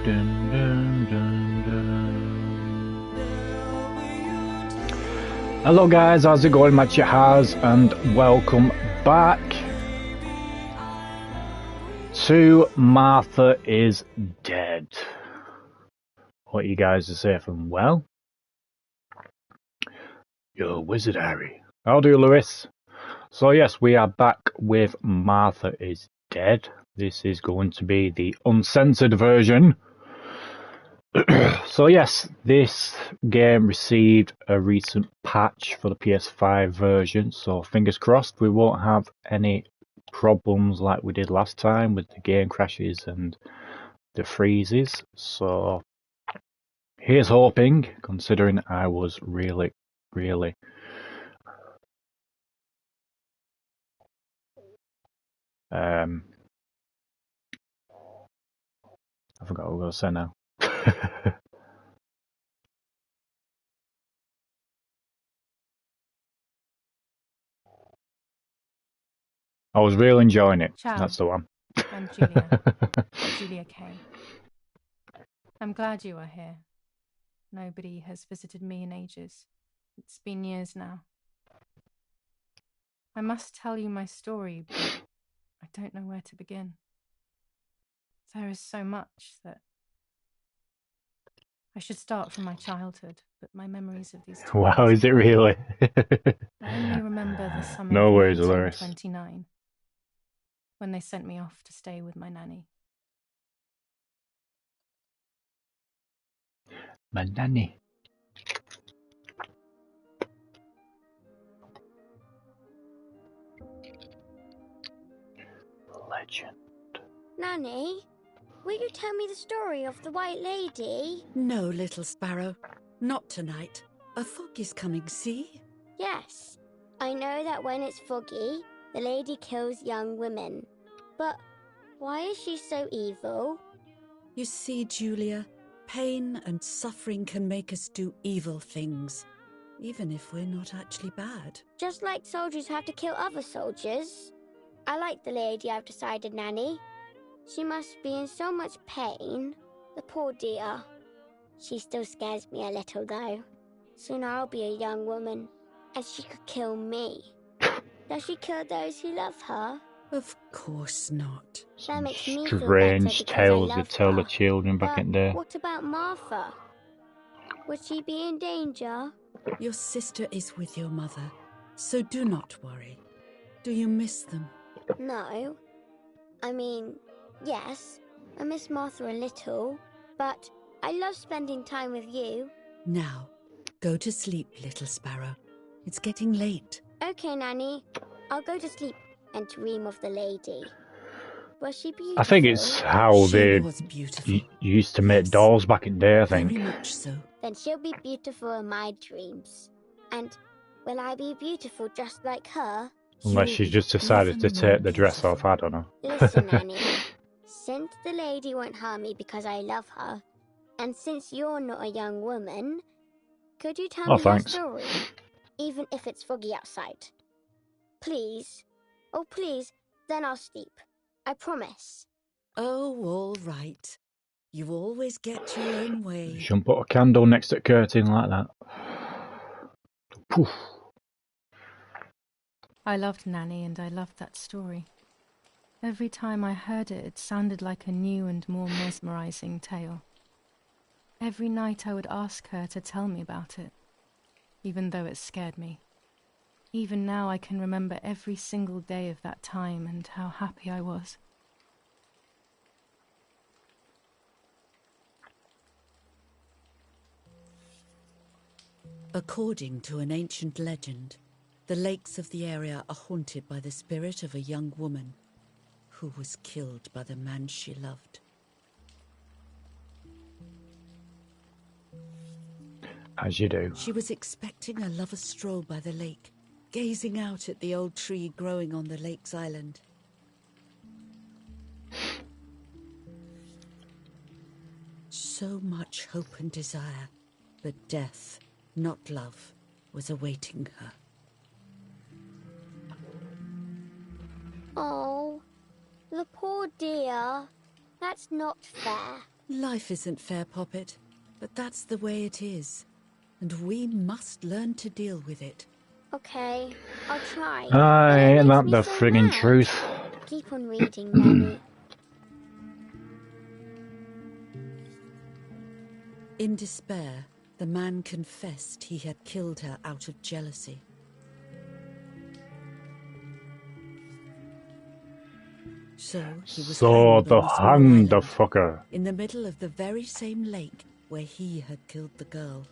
Dun, dun, dun, dun. Hello guys, how's it going? HatCHeTHaZ, and welcome back to Martha is Dead. What you guys are saying? Well, you're a wizard, Harry. How do you, Lewis? So yes, we are back with Martha is Dead. This is going to be the uncensored version. So yes, this game received a recent patch for the PS5 version, so fingers crossed we won't have any problems like we did last time with the game crashes and the freezes. So here's hoping, considering I was really I forgot what I was going to say now. I was really enjoying it. Ciao. That's the one. I'm Julia. Julia K. I'm glad you are here. Nobody has visited me in ages. It's been years now. I must tell you my story, but I don't know where to begin. There is so much that I should start from my childhood, but my memories of these two Wow, years is it really? I only remember the summer No of worries, Dolores. 1929, when they sent me off to stay with my nanny. My nanny. Legend. Nanny, will you tell me the story of the White Lady? No, little sparrow. Not tonight. A fog is coming, see? Yes. I know that when it's foggy, the lady kills young women. But why is she so evil? You see, Julia, pain and suffering can make us do evil things, even if we're not actually bad. Just like soldiers have to kill other soldiers. I like the lady I've decided, Nanny. She must be in so much pain. The poor dear. She still scares me a little, though. Soon I'll be a young woman, and she could kill me. Does she kill those who love her? Of course not. That makes me feel better Strange because tales I they love tell the her. children back in there. What about Martha? Would she be in danger? Your sister is with your mother, so do not worry. Do you miss them? No. I mean, yes, I miss Martha a little, but I love spending time with you. Now, go to sleep, little sparrow. It's getting late. Okay, Nanny. I'll go to sleep and dream of the lady. Was she beautiful? I think it's how She they was beautiful. used to make Yes, dolls back in there, I think. Very much so. Then she'll be beautiful in my dreams. And will I be beautiful just like her? Unless You'll she's be just decided to even more take the dress beautiful. off, I don't know. Listen, Nanny. Since the lady won't harm me because I love her, and since you're not a young woman, could you tell Oh, me thanks. your story? Even if it's foggy outside. Please. Oh, please. Then I'll sleep. I promise. Oh, all right. You always get your own way. You shouldn't put a candle next to a curtain like that. Poof. I loved Nanny and I loved that story. Every time I heard it, it sounded like a new and more mesmerizing tale. Every night I would ask her to tell me about it, even though it scared me. Even now I can remember every single day of that time and how happy I was. According to an ancient legend, the lakes of the area are haunted by the spirit of a young woman who was killed by the man she loved. As you do. She was expecting a lover's stroll by the lake, gazing out at the old tree growing on the lake's island. So much hope and desire, but death, not love, was awaiting her. Oh, the poor dear. That's not fair. Life isn't fair, Poppet, but that's the way it is. And we must learn to deal with it. Okay, I'll try. Aye, ain't that It the makes me so friggin' mad. truth? Keep on reading, Nanny. In despair, the man confessed he had killed her out of jealousy. So he was hanged The on a small hanged the island, fucker. in the middle of the very same lake where he had killed the girl.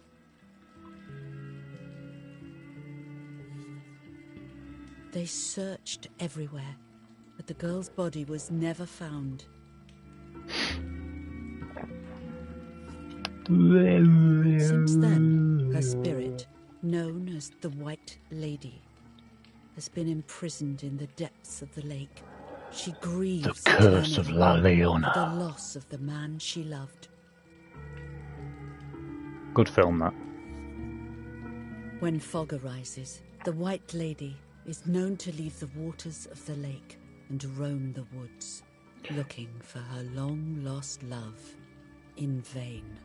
They searched everywhere, but the girl's body was never found. Since then, her spirit, known as the White Lady, has been imprisoned in the depths of the lake. She grieves The curse of eternally La for Leona. the loss of the man she loved. Good film, that. When fog arises, the White Lady is known to leave the waters of the lake and roam the woods, looking for her long-lost love, in vain.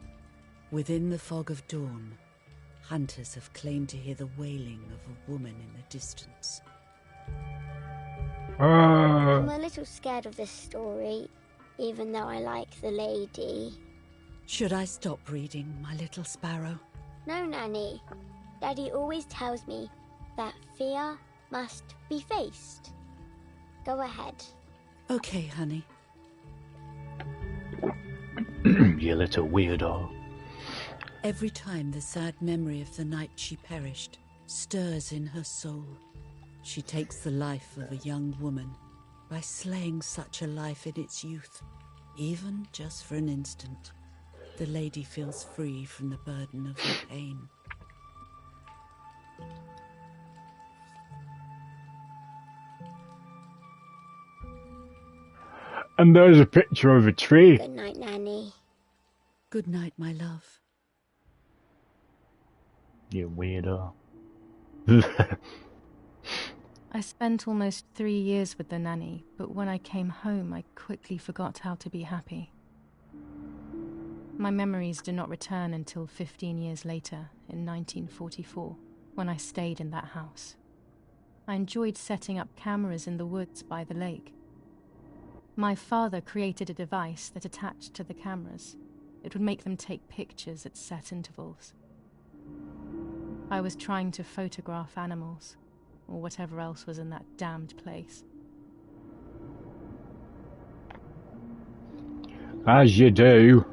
Within the fog of dawn, hunters have claimed to hear the wailing of a woman in the distance. I'm a little scared of this story, even though I like the lady. Should I stop reading, my little sparrow? No, Nanny. Daddy always tells me that fear must be faced. Go ahead. Okay, honey. You little weirdo. Every time the sad memory of the night she perished stirs in her soul, she takes the life of a young woman by slaying such a life in its youth. Even just for an instant, the lady feels free from the burden of her pain. And there's a picture of a tree. Good night, Nanny. Good night, my love. You weirdo. I spent almost 3 years with the nanny, but when I came home, I quickly forgot how to be happy. My memories do not return until 15 years later, in 1944, when I stayed in that house. I enjoyed setting up cameras in the woods by the lake. My father created a device that attached to the cameras. It would make them take pictures at set intervals. I was trying to photograph animals, or whatever else was in that damned place. As you do.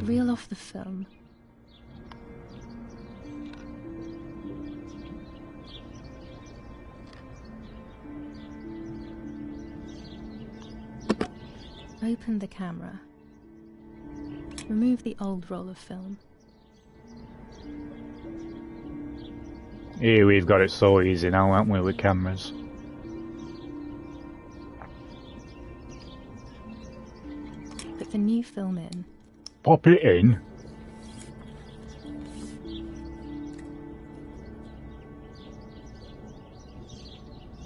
Reel off the film. Open the camera. Remove the old roll of film. Here we've got it so easy now, haven't we, with cameras? Put the new film in. Pop it in.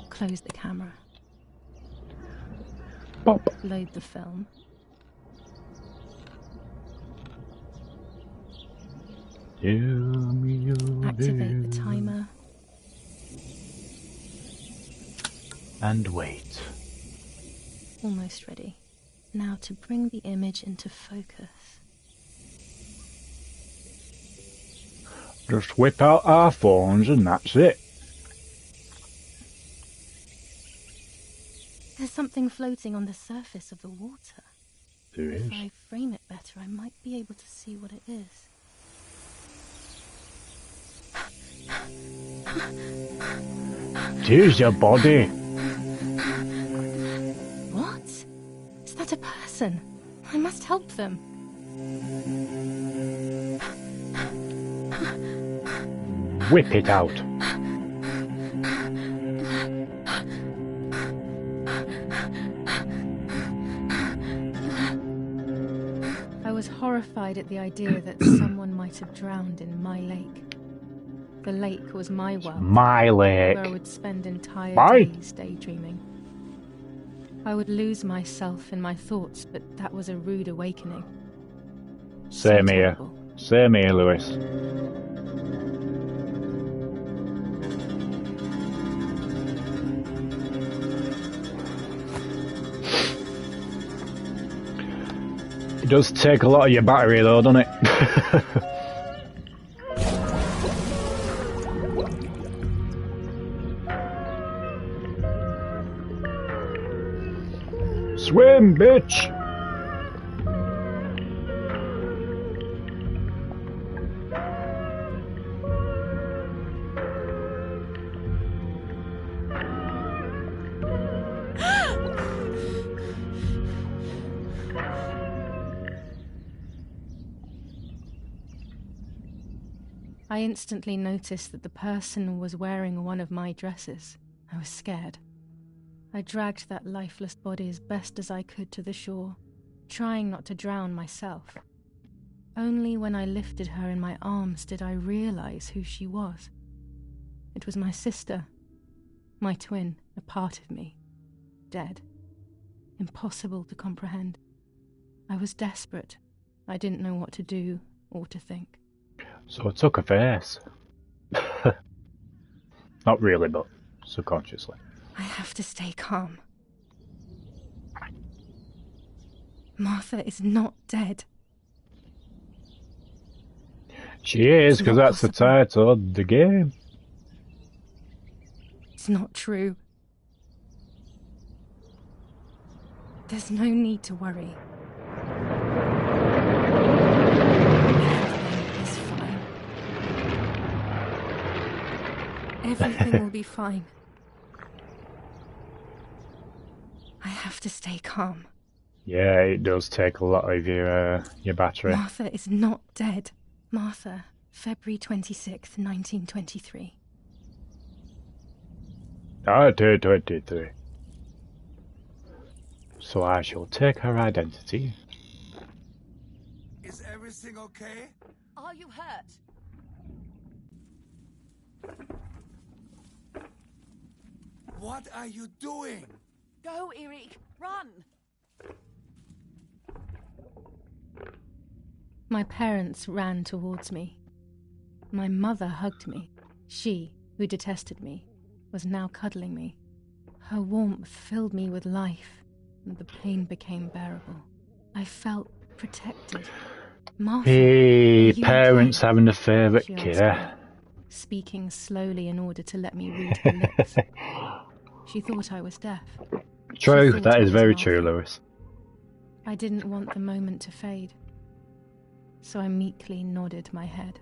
Close the camera. Pop. Load the film. Activate the timer. And wait. Almost ready. Now to bring the image into focus. Just whip out our phones and that's it. There's something floating on the surface of the water. There is. If I frame it better, I might be able to see what it is. Here's your body. What? Is that a person? I must help them. Whip it out. I was horrified at the idea that someone might have drowned in my lake. The lake was my world, My lake. where I would spend entire Bye. days daydreaming. I would lose myself in my thoughts, but that was a rude awakening. Same So here. terrible. Same here, Lewis. It does take a lot of your battery though, doesn't it? Swim, bitch! I instantly noticed that the person was wearing one of my dresses. I was scared. I dragged that lifeless body as best as I could to the shore, trying not to drown myself. Only when I lifted her in my arms did I realize who she was. It was my sister, my twin, a part of me, dead. Impossible to comprehend. I was desperate. I didn't know what to do or to think. So I took a face. Not really, but subconsciously. I have to stay calm. Martha is not dead. She is, It's because not that's the possible. title of the game. It's not true. There's no need to worry. Everything is fine. Everything will be fine. I have to stay calm. Yeah, it does take a lot of your battery. Martha is not dead. Martha, February 26th, 1923. Ah, 223. So I shall take her identity. Is everything okay? Are you hurt? What are you doing? Go, Eric, run! My parents ran towards me. My mother hugged me. She, who detested me, was now cuddling me. Her warmth filled me with life, and the pain became bearable. I felt protected. Martha, Hey, are you parents okay? having a favourite She kid, asked eh? me, speaking slowly in order to let me read her lips. She thought I was deaf. True, She thought that I is was very Martha. true, Lewis. I didn't want the moment to fade, so I meekly nodded my head.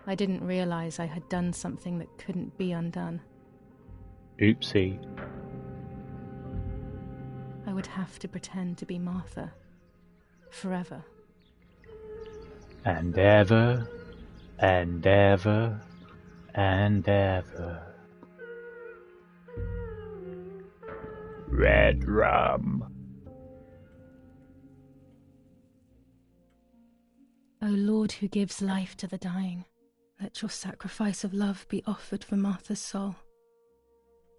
I didn't realize I had done something that couldn't be undone. Oopsie. I would have to pretend to be Martha. Forever. And ever, and ever, and ever. Red rum. O Lord, who gives life to the dying, let your sacrifice of love be offered for Martha's soul.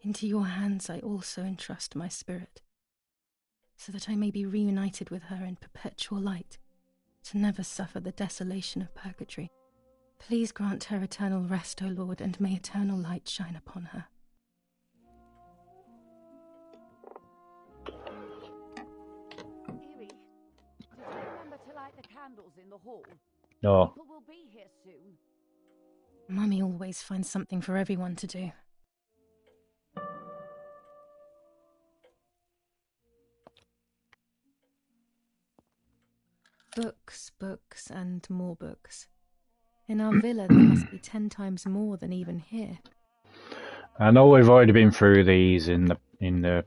Into your hands I also entrust my spirit, so that I may be reunited with her in perpetual light, to never suffer the desolation of purgatory. Please grant her eternal rest, O Lord, and may eternal light shine upon her. Eric, did you remember to light the candles in the hall? No. People will be here soon. Mummy always finds something for everyone to do. Books, books, and more books. In our villa there must be 10 times more than even here. I know we've already been through these in the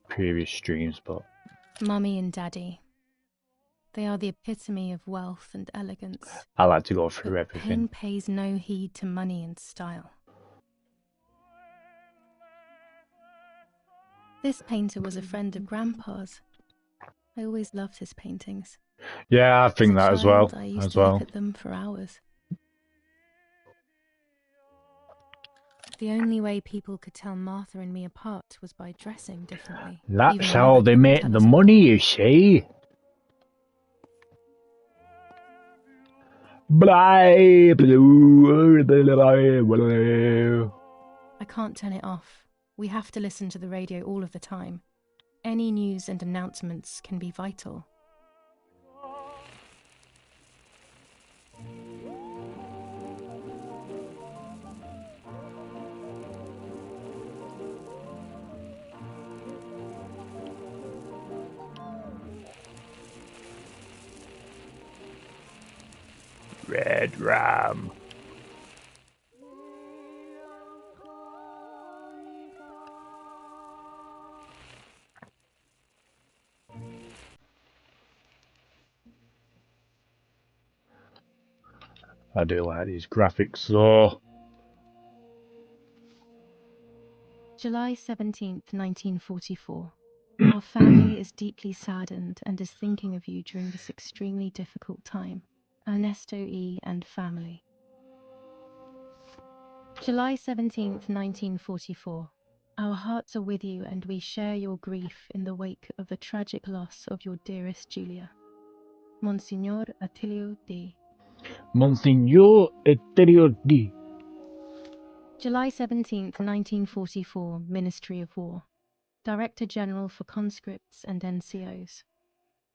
previous streams, but Mummy and Daddy. They are the epitome of wealth and elegance. I like to go through But pain everything. pays no heed to money and style. This painter was a friend of Grandpa's. I always loved his paintings. Yeah, I As think a that as well. child, I used to look at them for hours. The only way people could tell Martha and me apart was by dressing differently. That's Even how Mother they couldn't make tell the us money, apart. you see. Blah, blue, blah, blah. I can't turn it off. We have to listen to the radio all of the time. Any news and announcements can be vital. Red Ram. I do like these graphics so. July 17th, 1944. Our family is deeply saddened and is thinking of you during this extremely difficult time. Ernesto E. and family. July 17th, 1944. Our hearts are with you and we share your grief in the wake of the tragic loss of your dearest Julia. Monsignor Attilio D. Monsignor Attilio D. July 17th, 1944, Ministry of War. Director General for Conscripts and NCOs.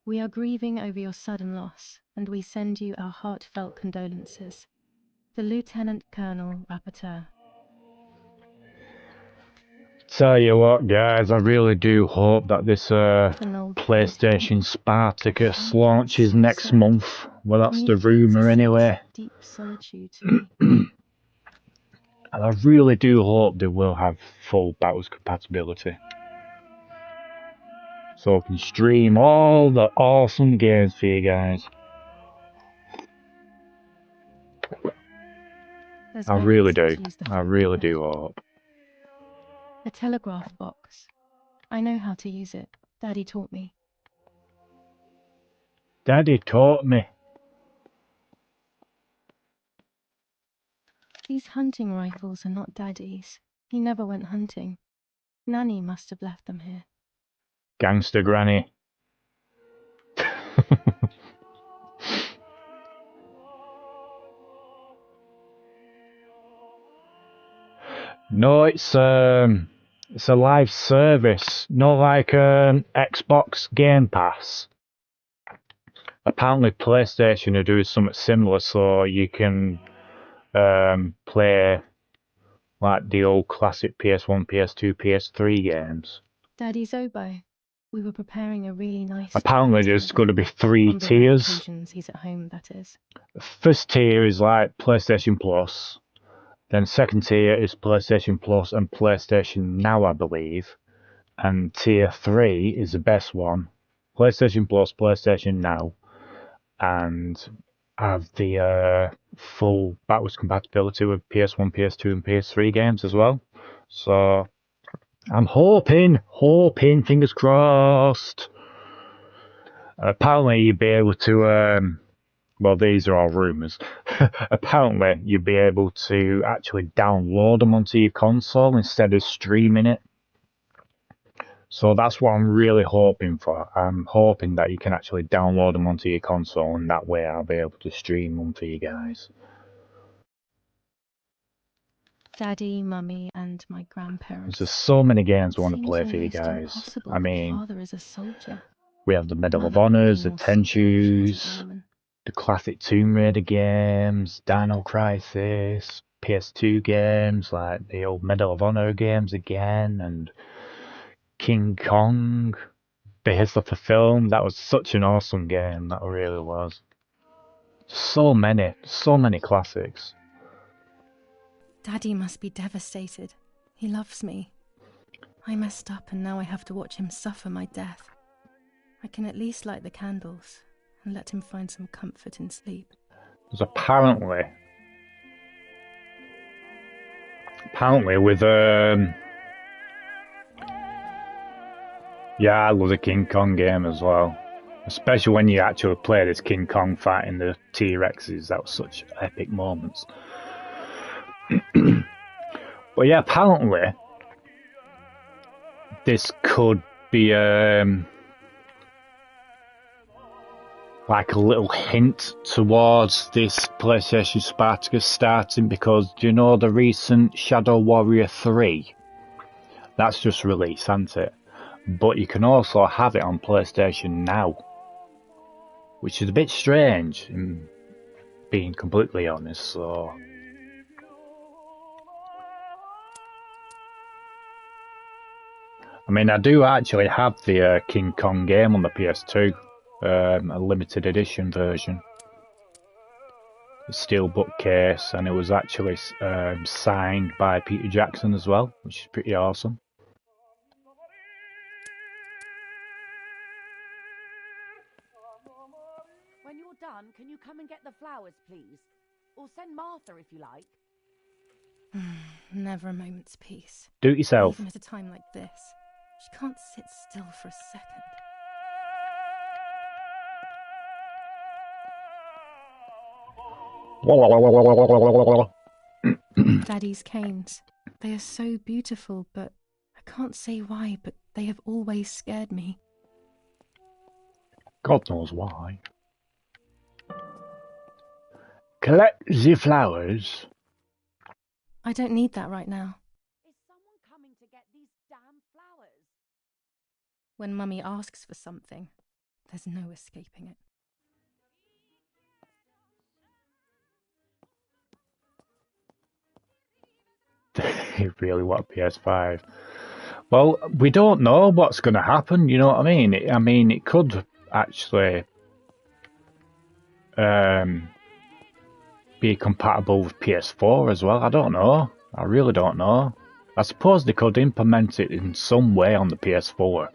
We are grieving over your sudden loss, and we send you our heartfelt condolences. The Lieutenant Colonel Rapporteur. Tell you what, guys, I really do hope that this PlayStation Spartacus launches next month. Well, that's the rumour anyway. Deep solitude to me. And I really do hope they will have full backwards compatibility. So I can stream all the awesome games for you guys. I really do. I really do hope. The telegraph box. I know how to use it. Daddy taught me. Daddy taught me. These hunting rifles are not Daddy's. He never went hunting. Nanny must have left them here. Gangster Granny. No, it's a live service. No, like Xbox Game Pass. Apparently PlayStation are doing something similar, so you can play like the old classic PS1, PS2, PS3 games. Daddy's oboe. We were preparing a really nice. Apparently there's going to be 3 tiers. Occasions he's at home, that is. First tier is like PlayStation Plus. Then second tier is PlayStation Plus and PlayStation Now, I believe. And tier 3 is the best one. PlayStation Plus, PlayStation Now. And have the full backwards compatibility with PS1, PS2 and PS3 games as well. So I'm hoping, fingers crossed. Apparently you'd be able to, well, these are all rumours. Apparently you'd be able to actually download them onto your console instead of streaming it. So that's what I'm really hoping for. I'm hoping that you can actually download them onto your console and that way I'll be able to stream them for you guys. Daddy, Mummy, and my grandparents. There's just so many games I want to play for you guys. I mean, Father is a soldier. we have the Medal of Honors, the Tenshus, the classic Tomb Raider games, Dino Crisis, PS2 games like the old Medal of Honor games again, and King Kong, based off the film. That was such an awesome game, that really was. So many classics. Daddy must be devastated. He loves me. I messed up and now I have to watch him suffer my death. I can at least light the candles and let him find some comfort in sleep. Because apparently with yeah, I love the King Kong game as well. Especially when you actually play this King Kong fighting the T-Rexes. That was such epic moments. But yeah, apparently this could be like a little hint towards this PlayStation Spartacus starting, because do you know the recent Shadow Warrior 3? That's just released, hasn't it? But you can also have it on PlayStation Now, which is a bit strange, being completely honest, so... I mean, I do actually have the King Kong game on the PS2, a limited edition version. A steelbook case, and it was actually signed by Peter Jackson as well, which is pretty awesome. When you're done, can you come and get the flowers, please? Or send Martha if you like. Never a moment's peace. Do it yourself. Even at a time like this, she can't sit still for a second. Daddy's canes. They are so beautiful, but I can't say why, but they have always scared me. God knows why. Collect the flowers. I don't need that right now. Is someone coming to get these damn flowers? When Mummy asks for something, there's no escaping it. They really want a PS5. Well, we don't know what's going to happen, you know what I mean? It could actually be compatible with PS4 as well. I don't know. I really don't know. I suppose they could implement it in some way on the PS4.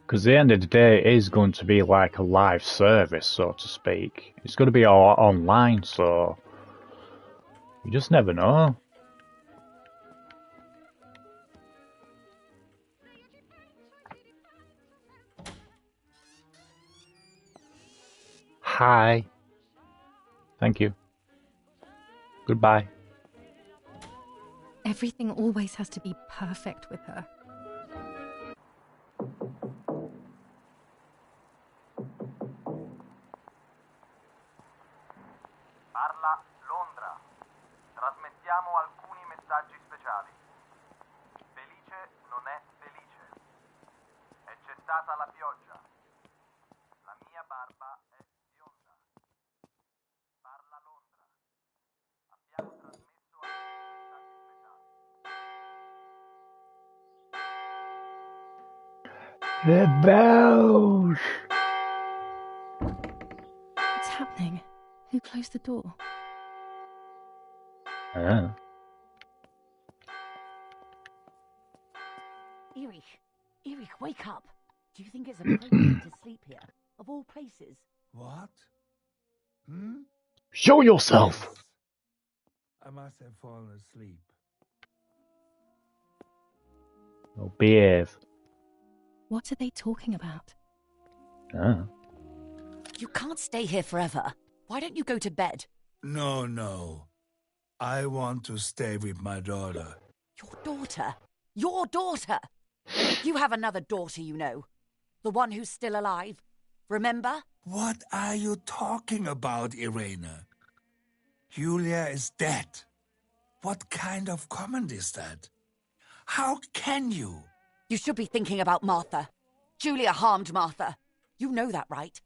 Because at the end of the day, it is going to be like a live service, so to speak. It's going to be all online, so you just never know. Hi. Thank you. Goodbye. Everything always has to be perfect with her. Parla Londra. Trasmettiamo alcuni messaggi speciali. Felice non è felice. E c'è stata la pioggia. La mia barba è bionda. Parla Londra. Abbiamo trasmesso alcuni messaggi speciali. The bells! What's happening? Who closed the door? Erich, wake up. Do you think it's appropriate to sleep here? Of all places? What? Show yourself! Yes. I must have fallen asleep. Oh, behave. What are they talking about? You can't stay here forever. Why don't you go to bed? No. I want to stay with my daughter. Your daughter? Your daughter? You have another daughter, you know. The one who's still alive. Remember? What are you talking about, Irene? Julia is dead. What kind of comment is that? How can you? You should be thinking about Martha. Julia harmed Martha. You know that, right?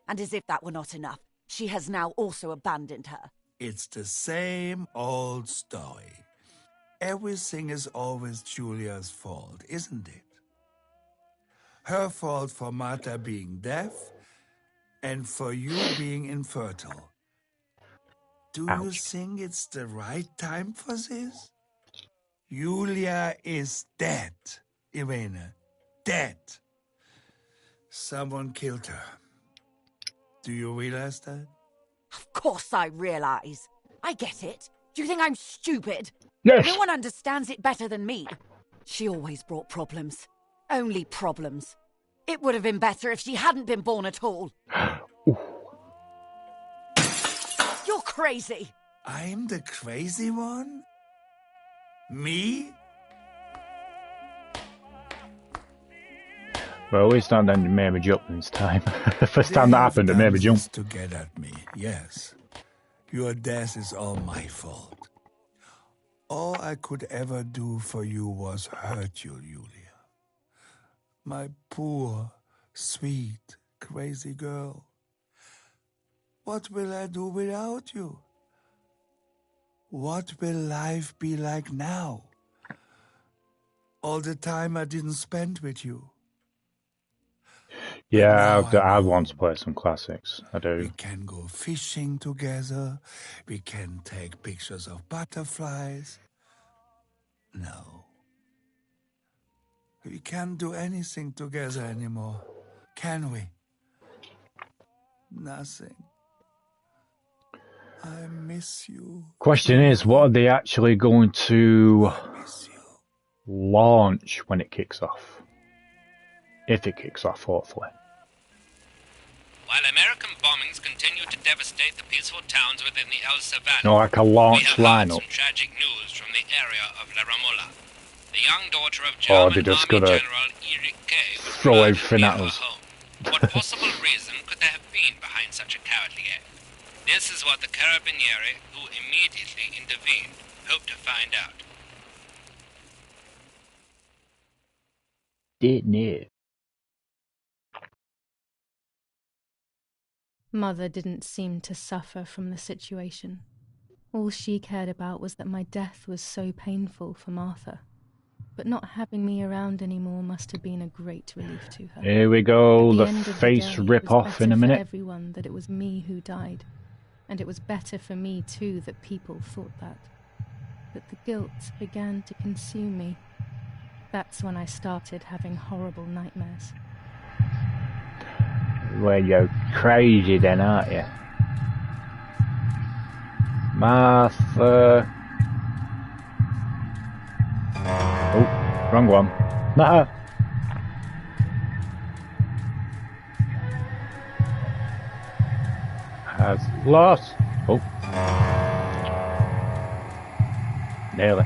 And as if that were not enough, she has now also abandoned her. It's the same old story. Everything is always Julia's fault, isn't it? Her fault for Martha being deaf and for you being infertile. Do you think it's the right time for this? Julia is dead, Irene. Dead. Someone killed her. Do you realize that? Of course I realize. I get it. Do you think I'm stupid? Yes. No one understands it better than me. She always brought problems. Only problems. It would have been better if she hadn't been born at all. You're crazy. I'm the crazy one? Me? Well, at least that then made me jump this time. First time that happened, it made me jump. To get at me, yes. Your death is all my fault. All I could ever do for you was hurt you, Julia. My poor, sweet, crazy girl. What will I do without you? What will life be like now? All the time I didn't spend with you. Yeah, I want to play some classics. I do. We can go fishing together. We can take pictures of butterflies. No. We can't do anything together anymore, can we? Nothing. I miss you. Question is, what are they actually going to launch when it kicks off? If it kicks off, hopefully. While American bombings continue to devastate the peaceful towns within the El Savannah, No, like a launch we have lineup. some tragic news from the area of La Ramola. The young daughter of Oh, German they're just Army gonna General Erich K. was throw murdered everything near at her us. home. What possible reason could there have been behind such a cowardly act? This is what the Carabinieri, who immediately intervened, hope to find out. Didn't it? Mother didn't seem to suffer from the situation. All she cared about was that my death was so painful for Martha. But not having me around anymore must have been a great relief to her. Here we go, At the end of face day, rip it was off in a better minute. for everyone that it was me who died. And it was better for me too that people thought that. But the guilt began to consume me. That's when I started having horrible nightmares. Well, you're crazy then, aren't you? Martha. Oh, wrong one. Nah. Has lost. Oh. Nearly.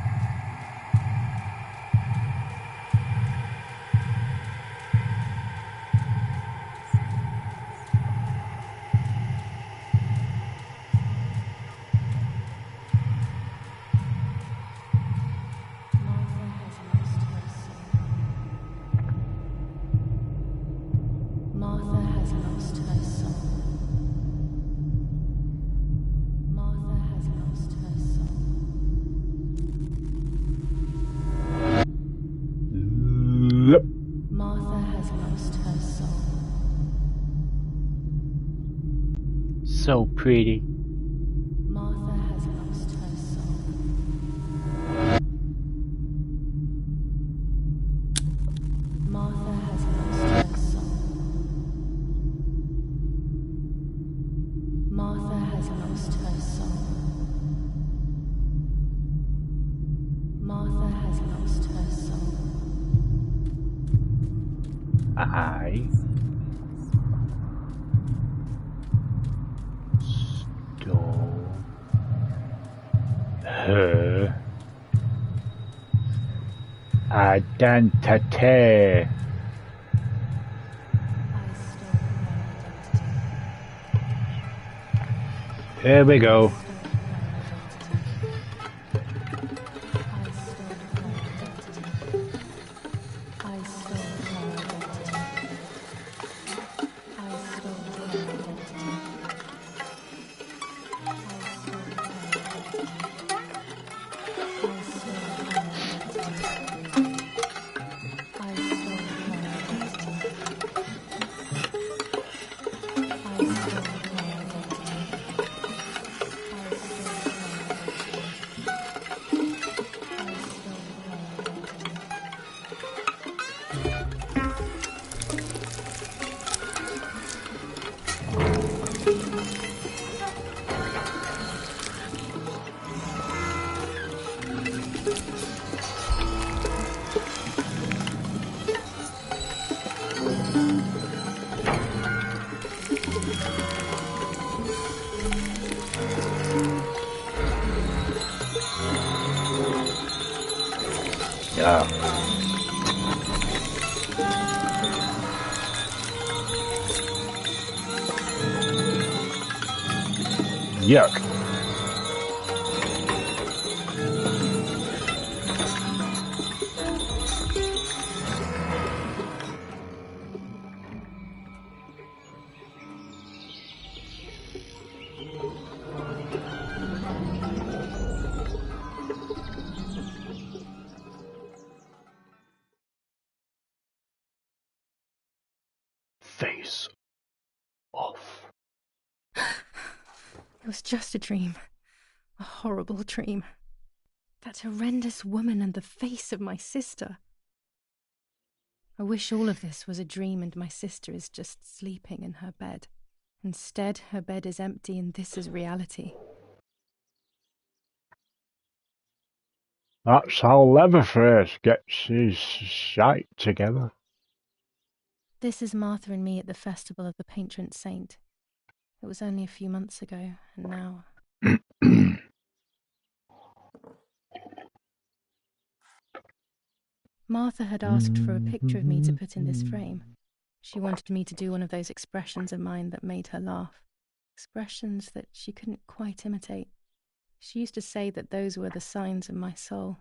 Martha has lost her soul. Martha has lost her soul. Yep. Martha has lost her soul. So pretty. Martha has lost her soul. Martha has lost her soul. Martha has lost her soul. Martha has lost her soul. I stole her identity. Here we go. Yuck. Face off. It was just a dream. A horrible dream. That horrendous woman and the face of my sister. I wish all of this was a dream and my sister is just sleeping in her bed. Instead, her bed is empty and this is reality. That's how Leatherface gets his shite together. This is Martha and me at the festival of the patron saint. It was only a few months ago, and now... Martha had asked for a picture of me to put in this frame. She wanted me to do one of those expressions of mine that made her laugh. Expressions that she couldn't quite imitate. She used to say that those were the signs of my soul.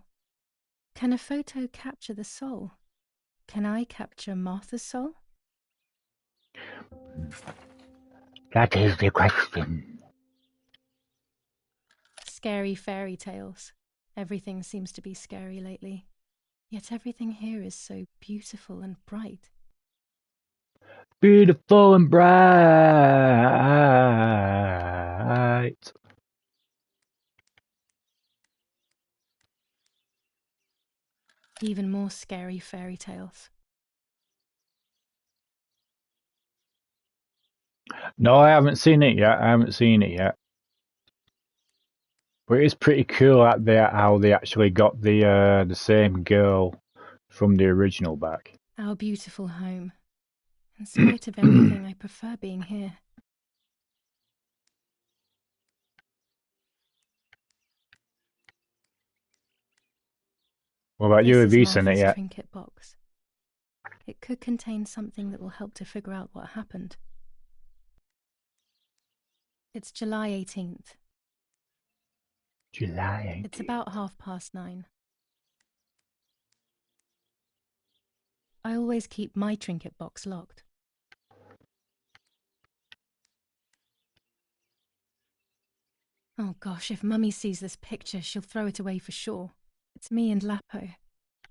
Can a photo capture the soul? Can I capture Martha's soul? That is the question. Scary fairy tales. Everything seems to be scary lately. Yet everything here is so beautiful and bright. Beautiful and bright. Even more scary fairy tales. No, I haven't seen it yet. But it's pretty cool how they actually got the same girl from the original back. Our beautiful home. In spite of everything, I prefer being here. What about you? Have you seen it Martha's yet? trinket box. It could contain something that will help to figure out what happened. It's July 18th. July 18th. It's about 9:30. I always keep my trinket box locked. Oh gosh, if Mummy sees this picture, she'll throw it away for sure. It's me and Lapo.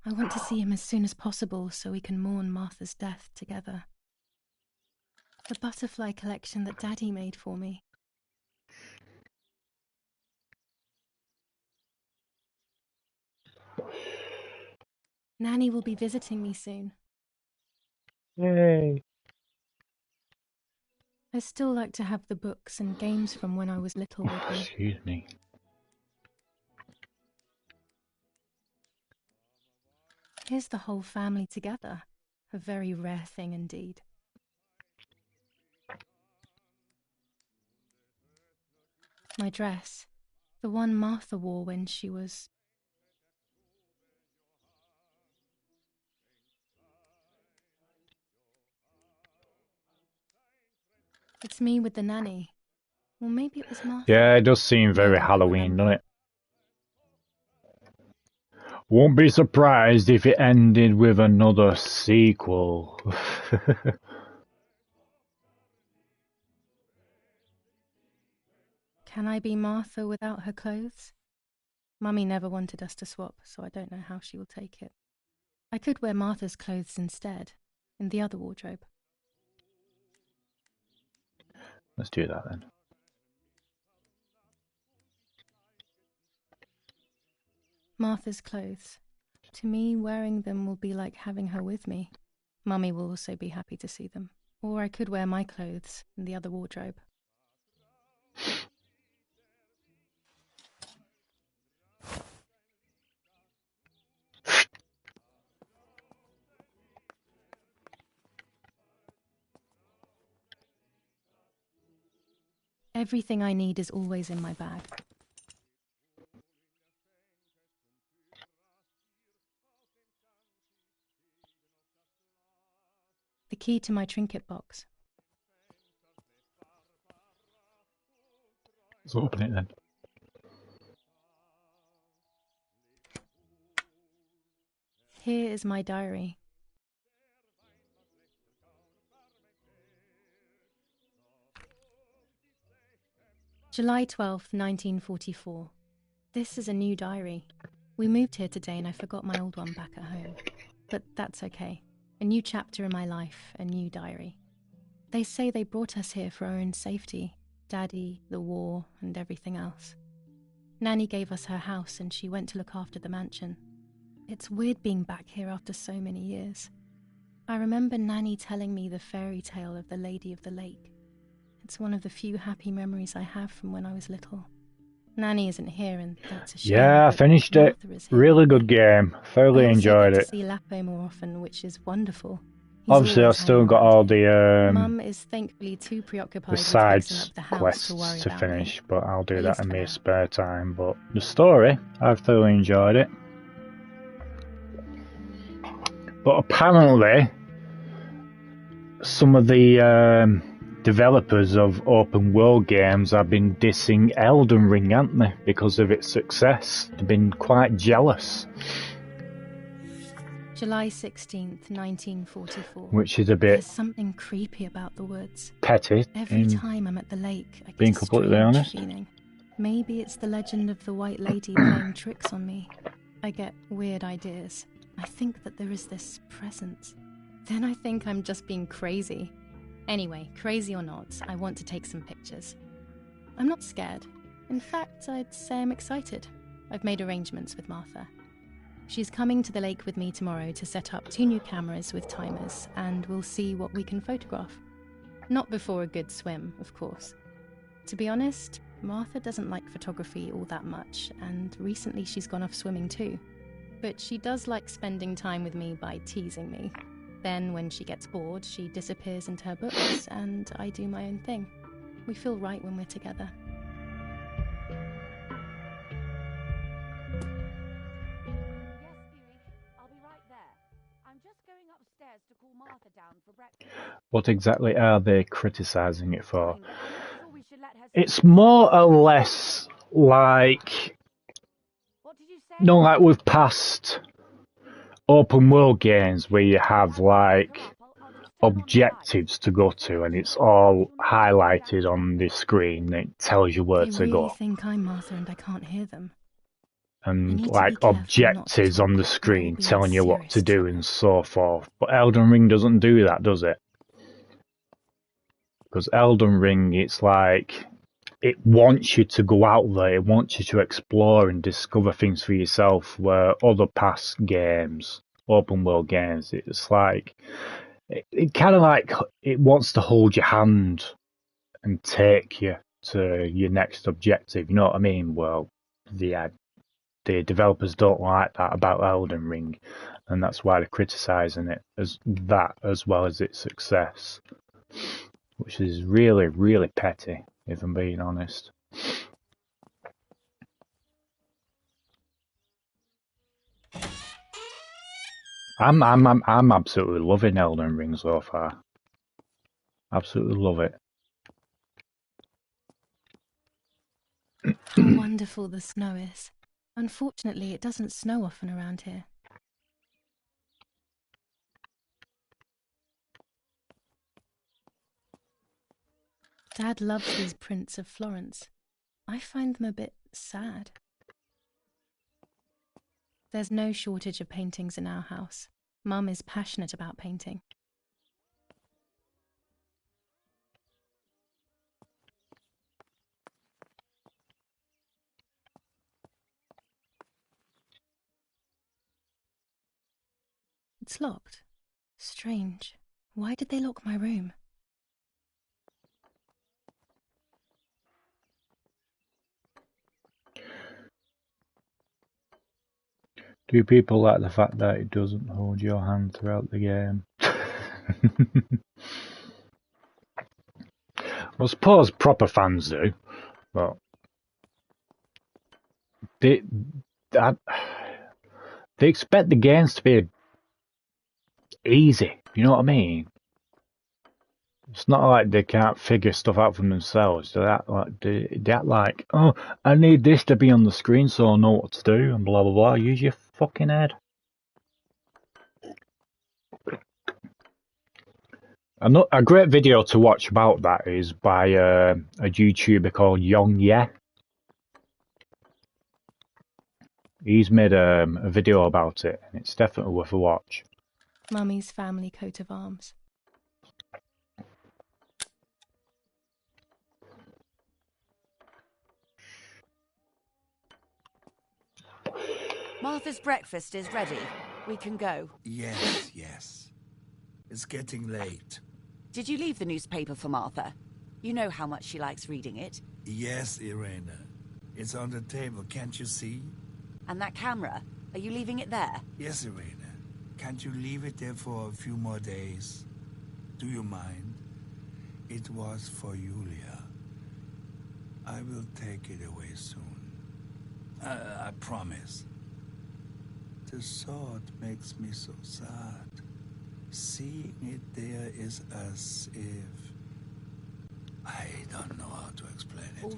I want to see him as soon as possible so we can mourn Martha's death together. The butterfly collection that Daddy made for me. Nanny will be visiting me soon. Yay. I still like to have the books and games from when I was little with me. Excuse me. Here's the whole family together. A very rare thing indeed. My dress. The one Martha wore when she was... It's me with the nanny. Or maybe it was Martha. Yeah, it does seem very Halloween, doesn't it? Won't be surprised if it ended with another sequel. Can I be Martha without her clothes? Mummy never wanted us to swap, so I don't know how she will take it. I could wear Martha's clothes instead, in the other wardrobe. Let's do that then. Martha's clothes. To me, wearing them will be like having her with me. Mummy will also be happy to see them. Or I could wear my clothes in the other wardrobe. Everything I need is always in my bag. key to my trinket box. Let's open it then. Here is my diary. July 12th, 1944. This is a new diary. We moved here today and I forgot my old one back at home. But that's okay. A new chapter in my life, a new diary. They say they brought us here for our own safety. Daddy, the war, and everything else. Nanny gave us her house and she went to look after the mansion. It's weird being back here after so many years. I remember Nanny telling me the fairy tale of the Lady of the Lake. It's one of the few happy memories I have from when I was little. Nanny isn't here and that's a shame. Yeah, I finished it. Really good game. Thoroughly enjoyed it. I see Lapo more often, which is wonderful. Obviously, I've still got all the Mum is thankfully too preoccupied with side fixing up the house quests to worry to about finish, me. but I'll do At that least in for my now. spare time. But the story, I've thoroughly enjoyed it. But apparently, some of the developers of open world games have been dissing Elden Ring, haven't they? Because of its success. They've been quite jealous. July 16th, 1944. Which is a bit There's something creepy about the woods. petty. Every time I'm at the lake, I being get a completely strange honest. feeling. Maybe it's the legend of the White Lady playing tricks on me. I get weird ideas. I think that there is this presence. Then I think I'm just being crazy. Anyway, crazy or not, I want to take some pictures. I'm not scared. In fact, I'd say I'm excited. I've made arrangements with Martha. She's coming to the lake with me tomorrow to set up 2 new cameras with timers, and we'll see what we can photograph. Not before a good swim, of course. To be honest, Martha doesn't like photography all that much, and recently she's gone off swimming too. But she does like spending time with me by teasing me. Then, when she gets bored, she disappears into her books, and I do my own thing. We feel right when we're together. What exactly are they criticising it for? It's more or less like, like with past open world games where you have like objectives to go to and it's all highlighted on the screen. It tells you where They to really go. think I'm Martha and I can't hear them. And like objectives on the screen telling you what to do and so forth. But Elden Ring doesn't do that, does it? Because Elden Ring, it's like, it wants you to go out there, it wants you to explore and discover things for yourself, where other past games, open world games, it's like, it kind of like, it wants to hold your hand and take you to your next objective, you know what I mean? Well, the developers don't like that about Elden Ring, and that's why they're criticising it as that, as well as its success. Which is really, really petty, if I'm being honest. I'm absolutely loving Elden Ring so far. Absolutely love it. How wonderful the snow is. Unfortunately, it doesn't snow often around here. Dad loves these prints of Florence. I find them a bit sad. There's no shortage of paintings in our house. Mum is passionate about painting. It's locked. Strange. Why did they lock my room? Do people like the fact that it doesn't hold your hand throughout the game? I suppose proper fans do, but they expect the games to be easy, you know what I mean? It's not like they can't figure stuff out for themselves. They act like, oh, I need this to be on the screen so I know what to do and blah blah blah. Use your fucking head. A great video to watch about that is by a YouTuber called Young Ye. He's made a video about it, and it's definitely worth a watch. Mummy's family coat of arms. Martha's breakfast is ready. We can go. Yes, yes. It's getting late. Did you leave the newspaper for Martha? You know how much she likes reading it. Yes, Irena. It's on the table, can't you see? And that camera? Are you leaving it there? Yes, Irena. Can't you leave it there for a few more days? Do you mind? It was for Julia. I will take it away soon. I promise. The thought makes me so sad. Seeing it there is as if... I don't know how to explain it. All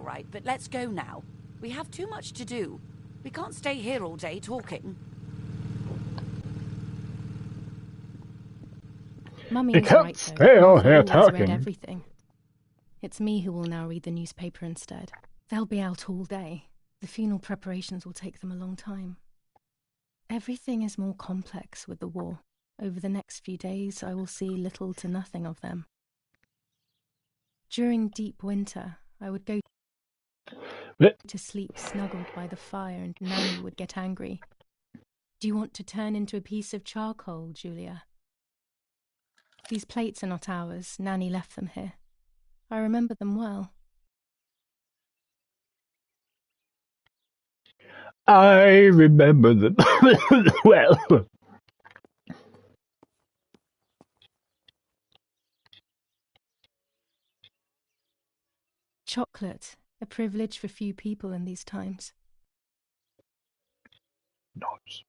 right. But let's go now. We have too much to do. We can't stay here all day talking. Mummy You is can't right, though. stay all Martha here always read talking. everything. It's me who will now read the newspaper instead. They'll be out all day. The funeral preparations will take them a long time. Everything is more complex with the war. Over the next few days, I will see little to nothing of them. During deep winter, I would go to sleep snuggled by the fire and Nanny would get angry. Do you want to turn into a piece of charcoal, Julia? These plates are not ours. Nanny left them here. I remember them well. I remember them well. Chocolate, a privilege for few people in these times. Nice.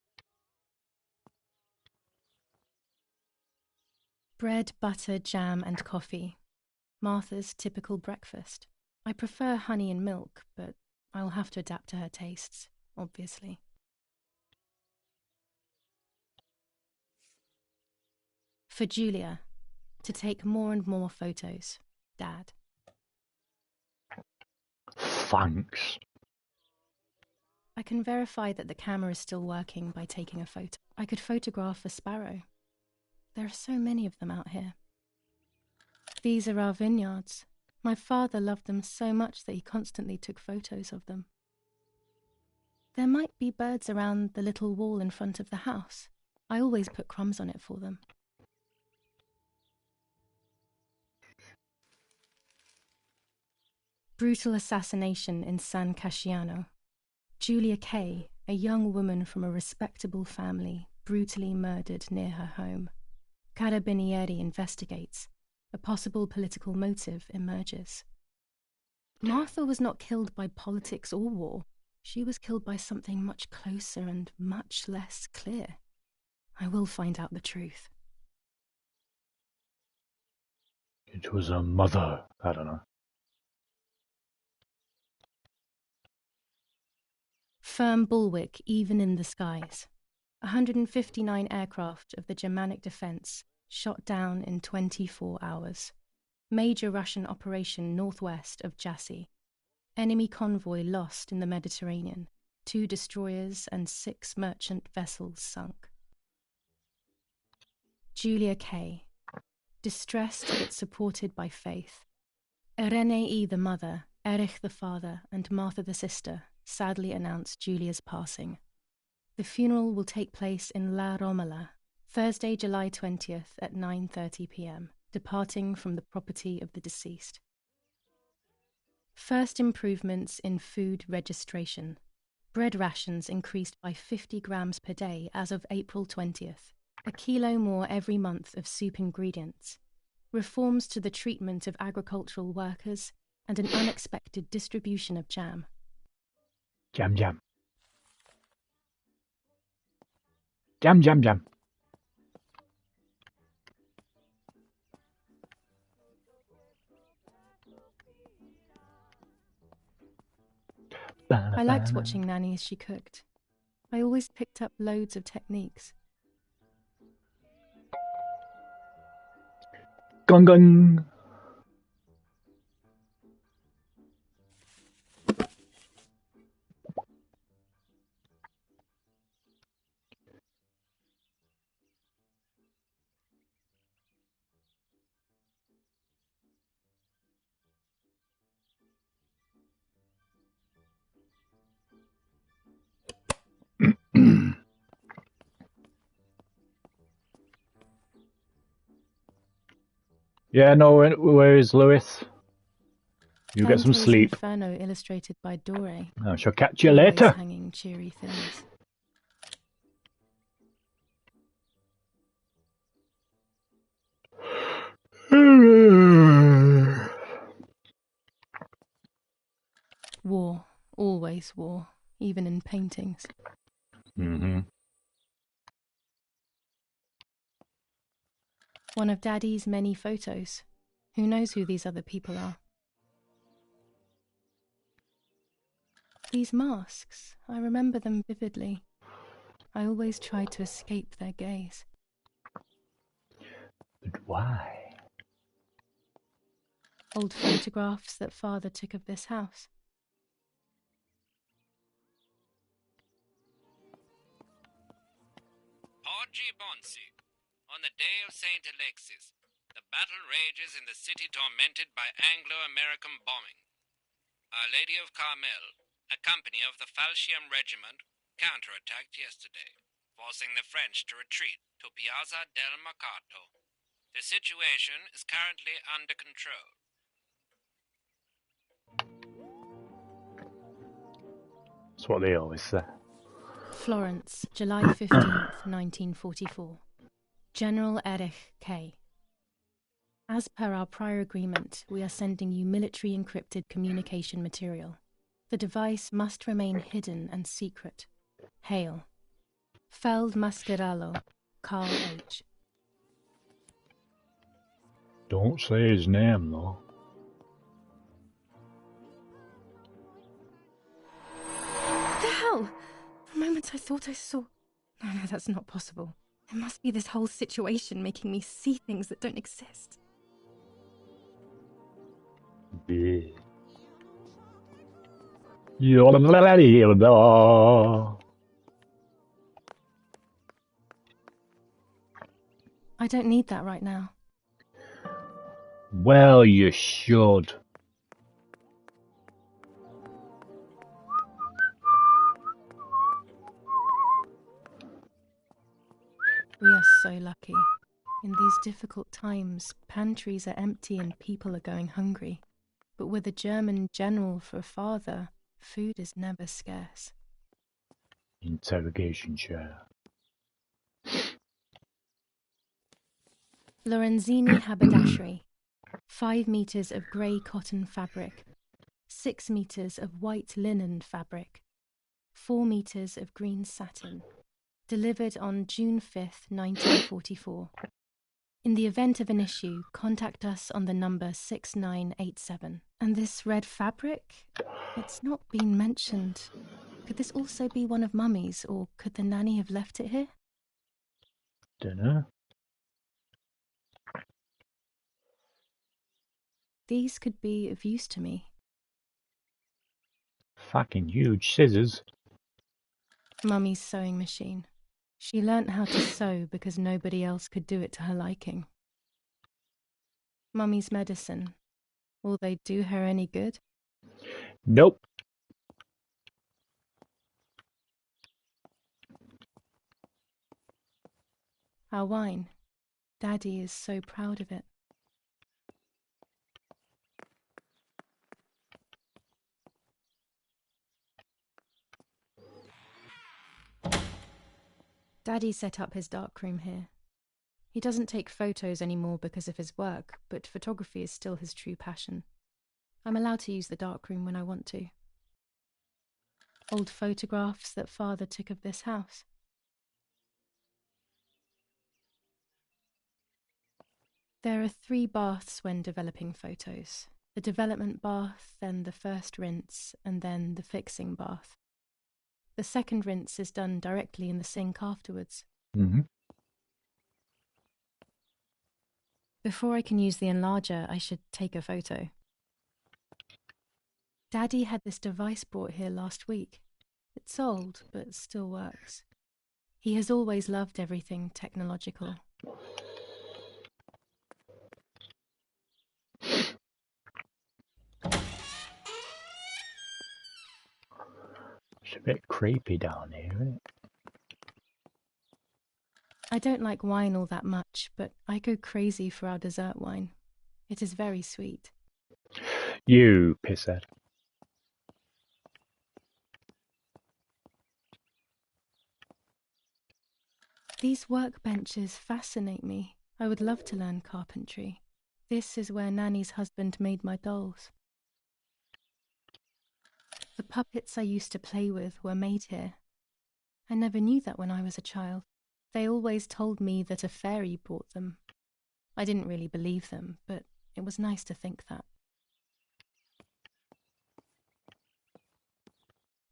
Bread, butter, jam, and coffee. Martha's typical breakfast. I prefer honey and milk, but I'll have to adapt to her tastes, obviously. For Julia, to take more and more photos, Dad. Thanks. I can verify that the camera is still working by taking a photo. I could photograph a sparrow. There are so many of them out here. These are our vineyards. My father loved them so much that he constantly took photos of them. There might be birds around the little wall in front of the house. I always put crumbs on it for them. Brutal assassination in San Casciano. Julia Kay, a young woman from a respectable family, brutally murdered near her home. Carabinieri investigates. A possible political motive emerges. Martha was not killed by politics or war. She was killed by something much closer and much less clear. I will find out the truth. It was a mother. I don't know. Firm bulwark even in the skies. 159 aircraft of the Germanic defense shot down in 24 hours. Major Russian operation northwest of Jassy. Enemy convoy lost in the Mediterranean. 2 destroyers and 6 merchant vessels sunk. Julia Kay. Distressed but supported by faith. Irenei the mother, Erich the father, and Martha the sister sadly announced Julia's passing. The funeral will take place in La Romola, Thursday, July 20th at 9:30 p.m., departing from the property of the deceased. First improvements in food registration. Bread rations increased by 50 grams per day as of April 20th. A kilo more every month of soup ingredients. Reforms to the treatment of agricultural workers and an unexpected distribution of jam. Jam, jam. Jam, jam, jam. I liked watching Nanny as she cooked. I always picked up loads of techniques. Gung gung. Yeah, no, where is Lewis? You get some Dante's sleep. Inferno illustrated by Dore. I shall catch you Always later. hanging cheery things. War. Always war. Even in paintings. Mm-hmm. One of Daddy's many photos. Who knows who these other people are? These masks, I remember them vividly. I always tried to escape their gaze. But why? Old photographs that Father took of this house. Porgy Bonsi. On the day of St. Alexis, the battle rages in the city tormented by Anglo-American bombing. Our Lady of Carmel, a company of the Falchium Regiment, counterattacked yesterday, forcing the French to retreat to Piazza del Mercato. The situation is currently under control. That's what they always say. Florence, July 15th, 1944. General Erich K. As per our prior agreement, we are sending you military encrypted communication material. The device must remain hidden and secret. Hail. Feldmaskerallo, Carl H. Don't say his name, though. What the hell? For a moment I thought I saw... No, that's not possible. There must be this whole situation making me see things that don't exist. Yeah. I don't need that right now. Well, you should. We are so lucky. In these difficult times, pantries are empty and people are going hungry. But with a German general for a father, food is never scarce. Interrogation chair. Lorenzini haberdashery. 5 meters of grey cotton fabric. 6 meters of white linen fabric. 4 meters of green satin. Delivered on June 5th, 1944. In the event of an issue, contact us on the number 6987. And this red fabric? It's not been mentioned. Could this also be one of Mummy's, or could the nanny have left it here? Dunno. These could be of use to me. Fucking huge scissors. Mummy's sewing machine. She learnt how to sew because nobody else could do it to her liking. Mummy's medicine. Will they do her any good? Nope. Our wine. Daddy is so proud of it. Daddy set up his darkroom here. He doesn't take photos anymore because of his work, but photography is still his true passion. I'm allowed to use the darkroom when I want to. Old photographs that Father took of this house. There are 3 baths when developing photos. The development bath, then the first rinse, and then the fixing bath. The second rinse is done directly in the sink afterwards. Mm-hmm. Before I can use the enlarger, I should take a photo. Daddy had this device brought here last week. It's old, but still works. He has always loved everything technological. It's a bit creepy down here, isn't it? I don't like wine all that much, but I go crazy for our dessert wine. It is very sweet. You pisshead. These workbenches fascinate me. I would love to learn carpentry. This is where Nanny's husband made my dolls. The puppets I used to play with were made here. I never knew that when I was a child. They always told me that a fairy brought them. I didn't really believe them, but it was nice to think that.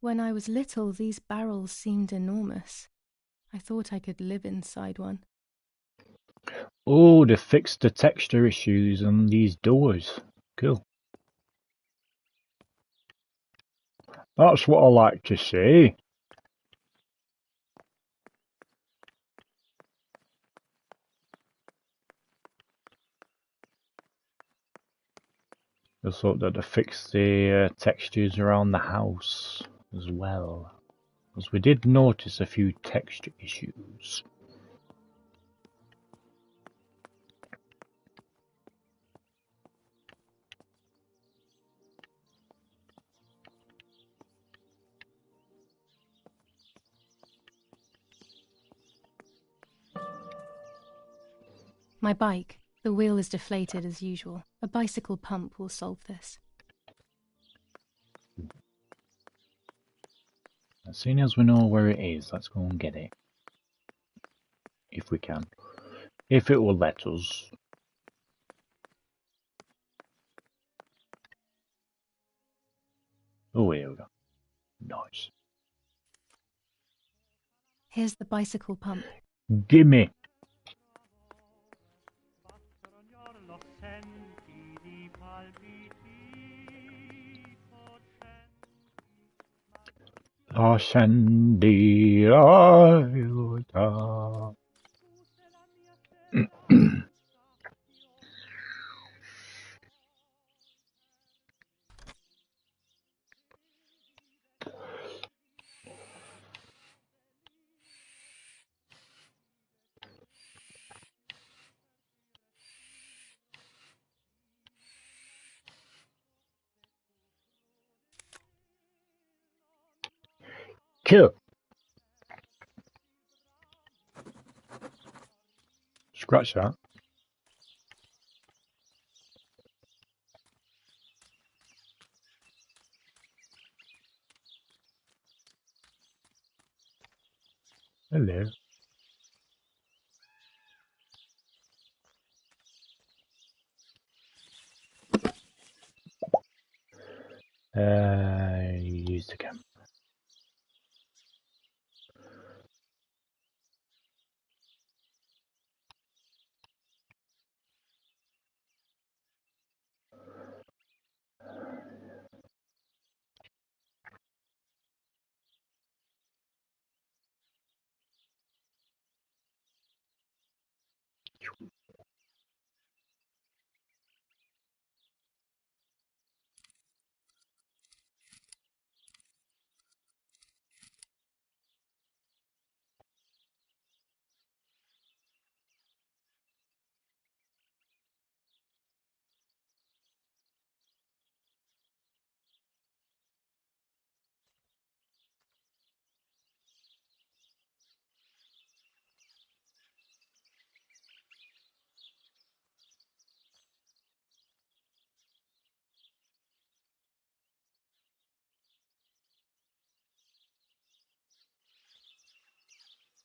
When I was little, these barrels seemed enormous. I thought I could live inside one. Oh, they fixed the texture issues on these doors. Cool. That's what I like to see. Just hope that they fix the textures around the house as well. Because we did notice a few texture issues. My bike. The wheel is deflated as usual. A bicycle pump will solve this. As soon as we know where it is, let's go and get it. If we can. If it will let us. Oh, here we go. Nice. Here's the bicycle pump. Gimme! Scendi aiuta. Kill. Scratch that. Hello. Use the camera.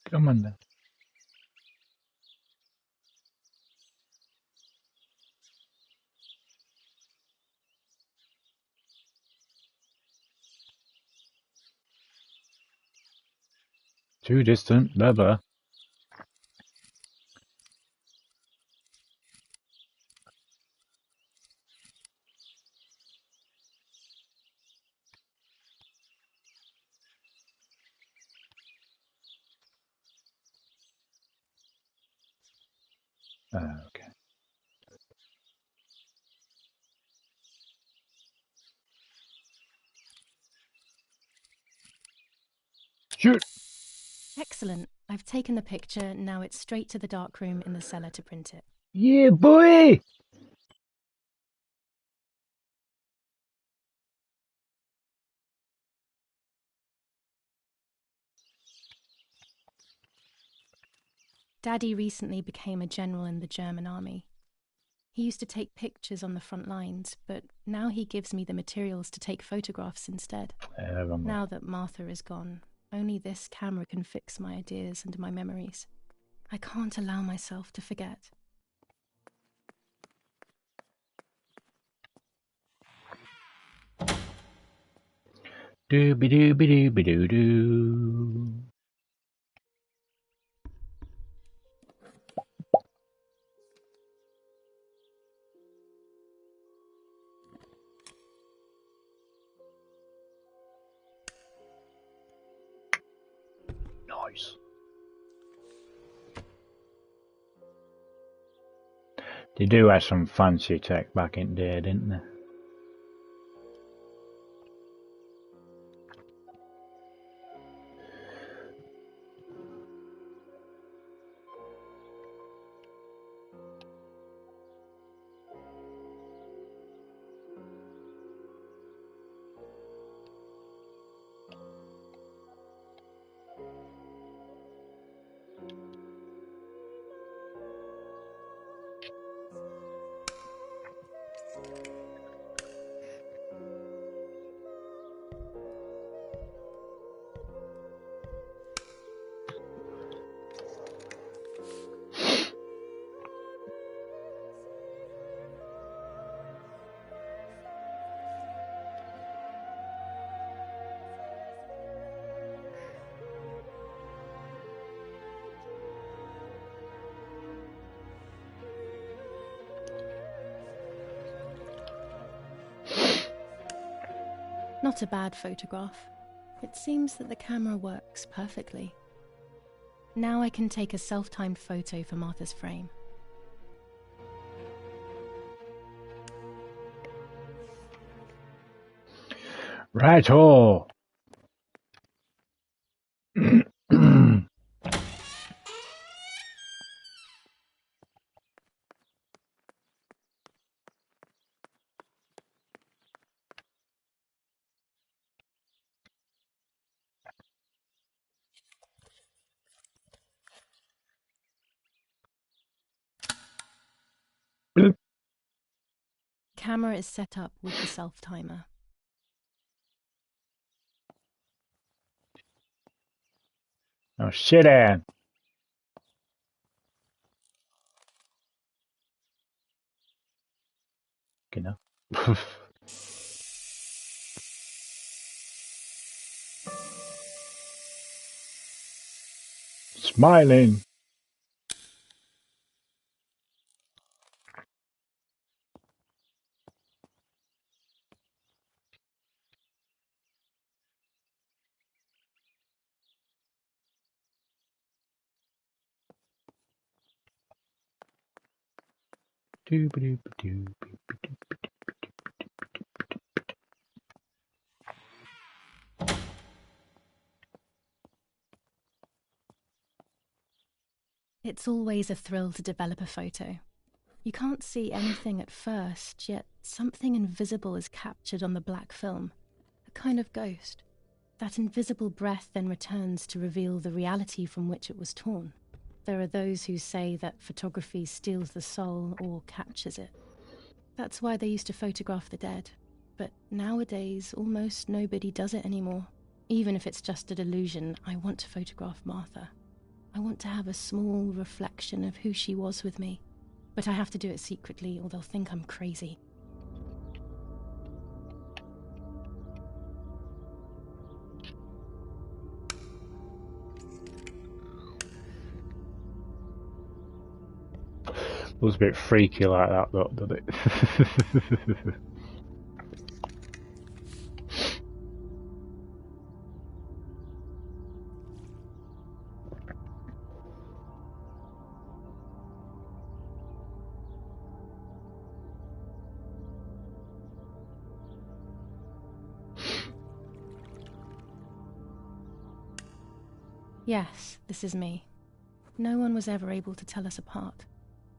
Come on then. Too distant, blah blah. Okay. Shoot! Excellent. I've taken the picture, now it's straight to the darkroom in the cellar to print it. Yeah, boy! Daddy recently became a general in the German army. He used to take pictures on the front lines, but now he gives me the materials to take photographs instead. Now that Martha is gone, only this camera can fix my ideas and my memories. I can't allow myself to forget. Dooby dooby dooby doo doo. Nice. They do have some fancy tech back in there, didn't they? Not a bad photograph. It seems that the camera works perfectly. Now I can take a self-timed photo for Martha's frame. Right-o! Camera is set up with the self-timer. Oh, sit down. Genau. Smiling. It's always a thrill to develop a photo. You can't see anything at first, yet something invisible is captured on the black film, a kind of ghost. That invisible breath then returns to reveal the reality from which it was torn. There are those who say that photography steals the soul or captures it. That's why they used to photograph the dead. But nowadays, almost nobody does it anymore. Even if it's just a delusion, I want to photograph Martha. I want to have a small reflection of who she was with me. But I have to do it secretly, or they'll think I'm crazy. was a bit freaky like that, though, did it? Yes, this is me. No one was ever able to tell us apart.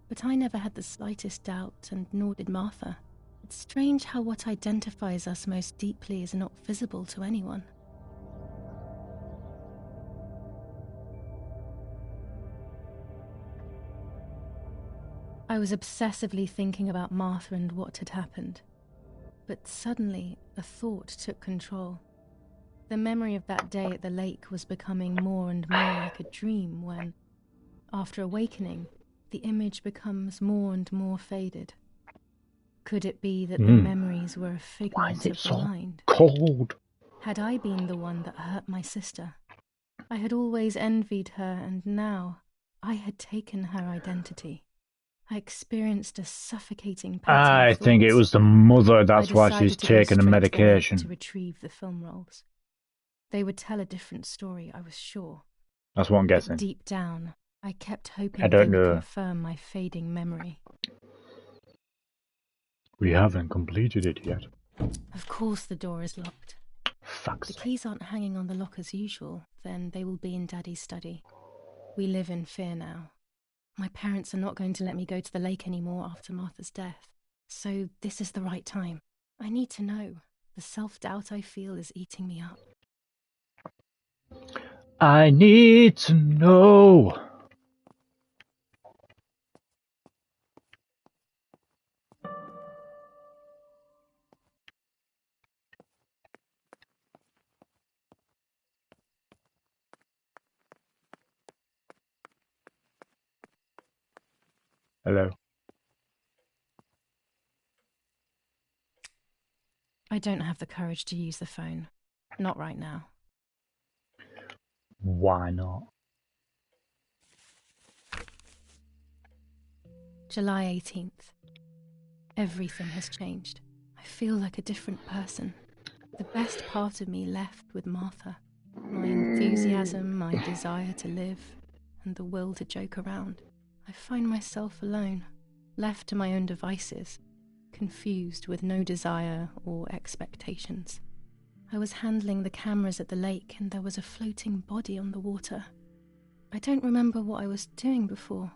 But I never had the slightest doubt, and nor did Martha. It's strange how what identifies us most deeply is not visible to anyone. I was obsessively thinking about Martha and what had happened. But suddenly, a thought took control. The memory of that day at the lake was becoming more and more like a dream when, after awakening, the image becomes more and more faded. Could it be that the memories were a figment of the mind? Cold. Had I been the one that hurt my sister? I had always envied her, and now I had taken her identity. I experienced a suffocating pattern I of think it thoughts. was the mother, that's I why decided she's to go taking a straight to the lake medication. to retrieve the film rolls. They would tell a different story, I was sure. That's what I'm But guessing. deep down, I kept hoping I they don't would know. confirm my fading memory. We haven't completed it yet. Of course the door is locked. Fuck's The sake. keys aren't hanging on the lock as usual, then they will be in Daddy's study. We live in fear now. My parents are not going to let me go to the lake anymore after Martha's death. So this is the right time. I need to know. The self-doubt I feel is eating me up. I need to know. Hello. I don't have the courage to use the phone. Not right now. Why not? July 18th. Everything has changed. I feel like a different person. The best part of me left with Martha. My enthusiasm, my desire to live, and the will to joke around. I find myself alone, left to my own devices, confused with no desire or expectations. I was handling the cameras at the lake and there was a floating body on the water. I don't remember what I was doing before.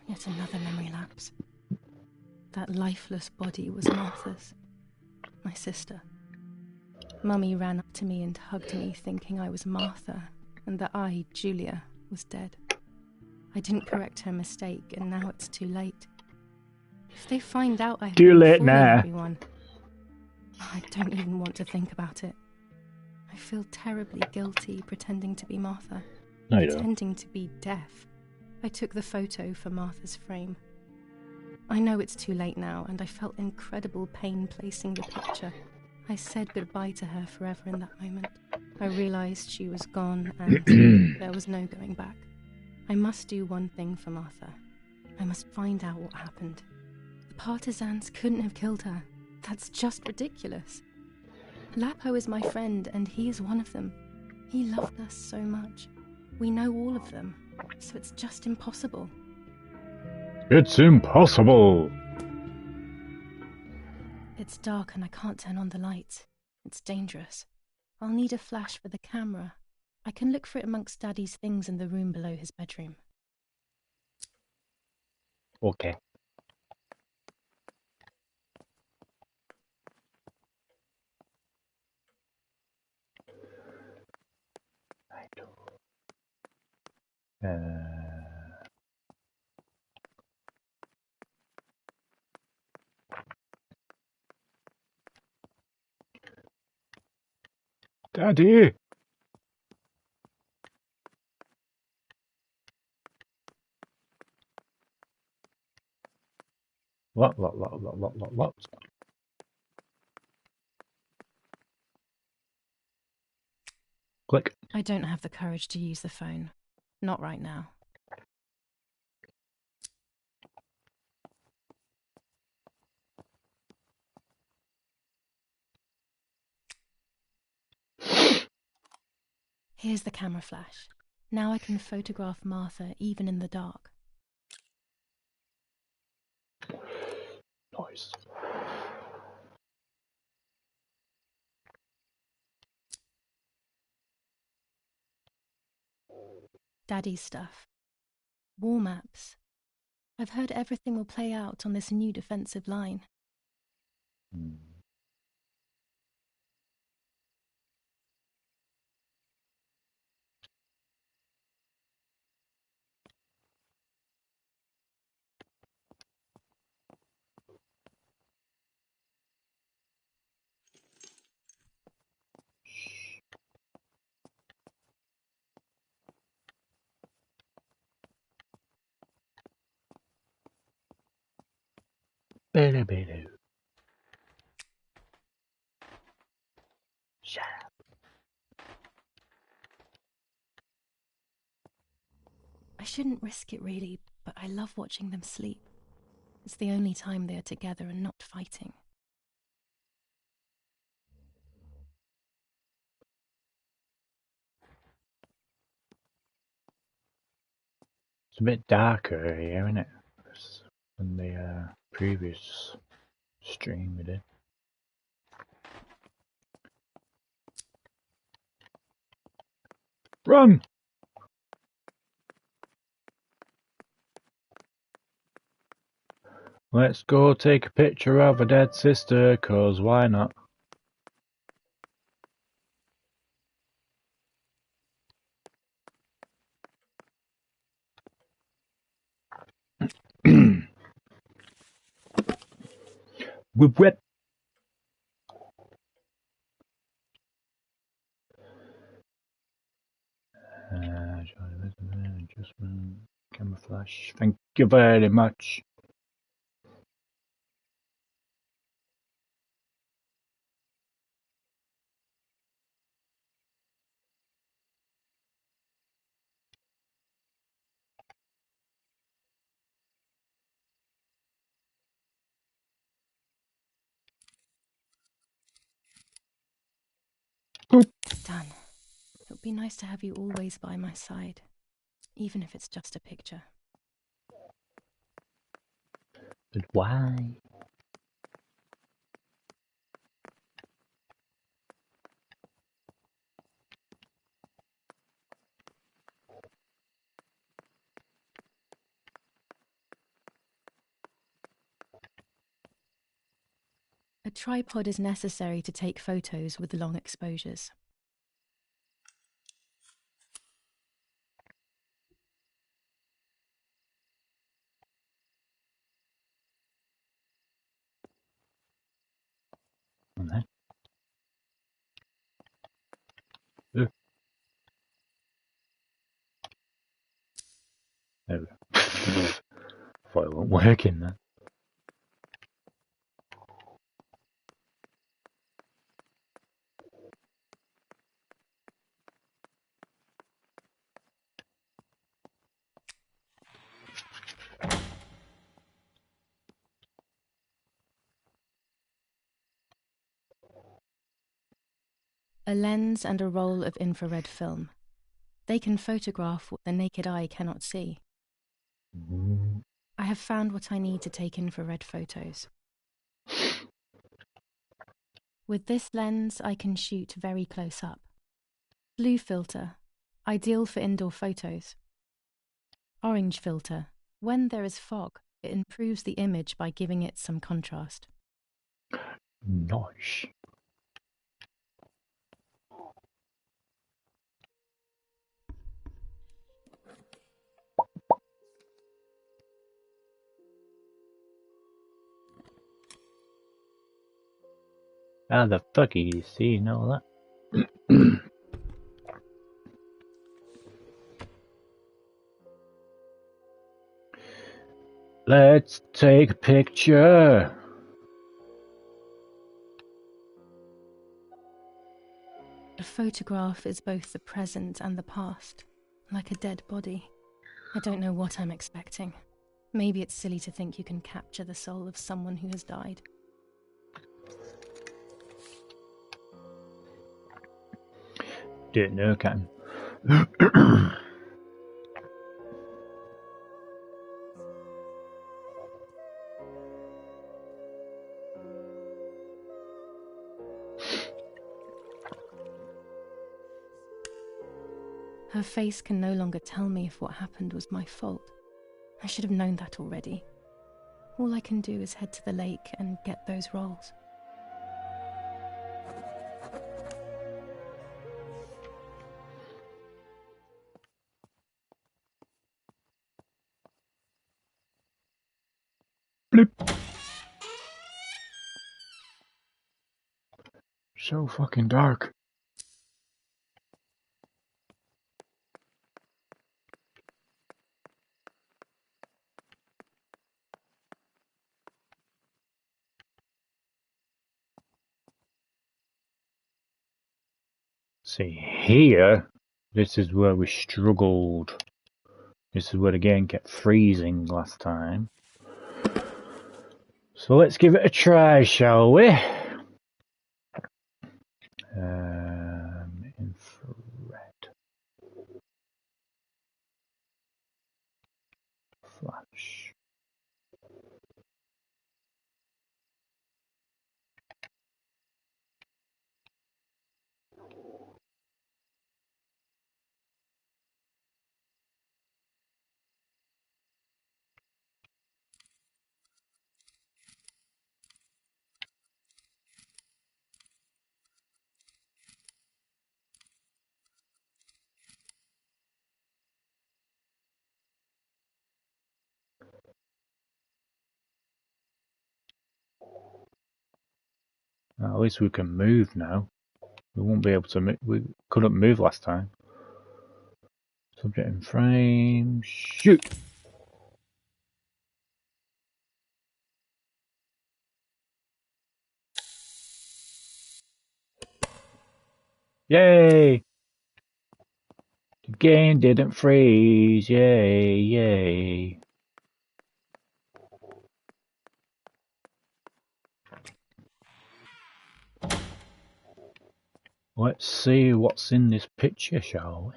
Yet another memory lapse. That lifeless body was Martha's, my sister. Mummy ran up to me and hugged me, thinking I was Martha, and that I, Julia, was dead. I didn't correct her mistake, and now it's too late. If they find out I have Too been late fooling now. everyone, I don't even want to think about it. I feel terribly guilty pretending to be Martha, No, you don't. pretending to be deaf. I took the photo for Martha's frame. I know it's too late now, and I felt incredible pain placing the picture. I said goodbye to her forever in that moment. I realized she was gone, and there was no going back. I must do one thing for Martha. I must find out what happened. The partisans couldn't have killed her. That's just ridiculous. Lapo is my friend, and he is one of them. He loved us so much. We know all of them, so it's just impossible. It's impossible. It's dark and I can't turn on the lights. It's dangerous. I'll need a flash for the camera. I can look for it amongst Daddy's things in the room below his bedroom. Okay. Daddy. What? Click. I don't have the courage to use the phone. Not right now. Here's the camera flash. Now I can photograph Martha even in the dark. Nice. Daddy's stuff. War maps. I've heard everything will play out on this new defensive line. Better, better. Shut up. I shouldn't risk it really, but I love watching them sleep. It's the only time they are together and not fighting. It's a bit darker here, isn't it? Than the previous stream we did. Run! Let's go take a picture of a dead sister, 'cause why not? Whip whip! Adjustment, camera flash. Thank you very much. Done. It would be nice to have you always by my side, even if it's just a picture. But why? A tripod is necessary to take photos with long exposures. And then. There we go. Thought it wasn't working then. A lens and a roll of infrared film. They can photograph what the naked eye cannot see. I have found what I need to take infrared photos. With this lens, I can shoot very close up. Blue filter, ideal for indoor photos. Orange filter, when there is fog, it improves the image by giving it some contrast. Nice. How the fuck are you seeing all that? Let's take a picture. A photograph is both the present and the past, like a dead body. I don't know what I'm expecting. Maybe it's silly to think you can capture the soul of someone who has died. Didn't know, Captain. Her face can no longer tell me if what happened was my fault. I should have known that already. All I can do is head to the lake and get those rolls. Blip. So fucking dark. See, here, this is where we struggled. This is where the game kept freezing last time. So let's give it a try, shall we? Infrared. Flash. At least we can move now. We won't be able to move. We couldn't move last time. Subject in frame. Shoot! Yay! The game didn't freeze. Yay, yay. Let's see what's in this picture, shall we?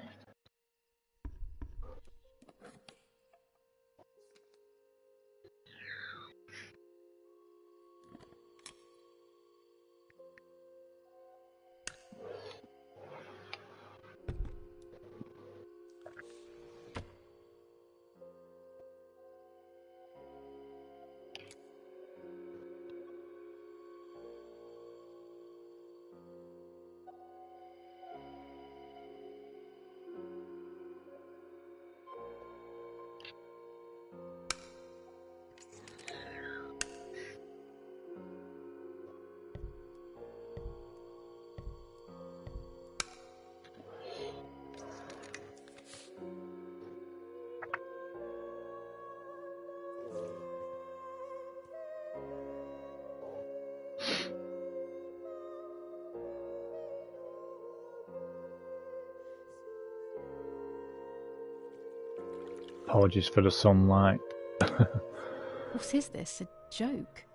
Apologies for the sunlight. What is this? A joke?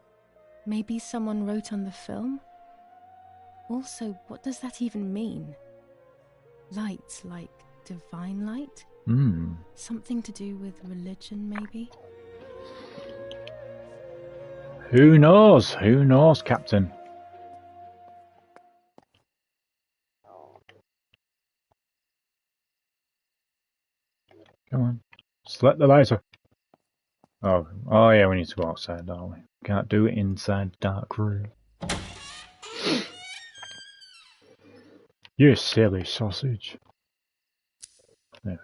Maybe someone wrote on the film? Also, what does that even mean? Light, like divine light? Something to do with religion, maybe? Who knows? Who knows, Captain? Come on. Select the lighter. Oh yeah, we need to go outside, don't we? Can't do it inside the dark room. You silly sausage. There we go.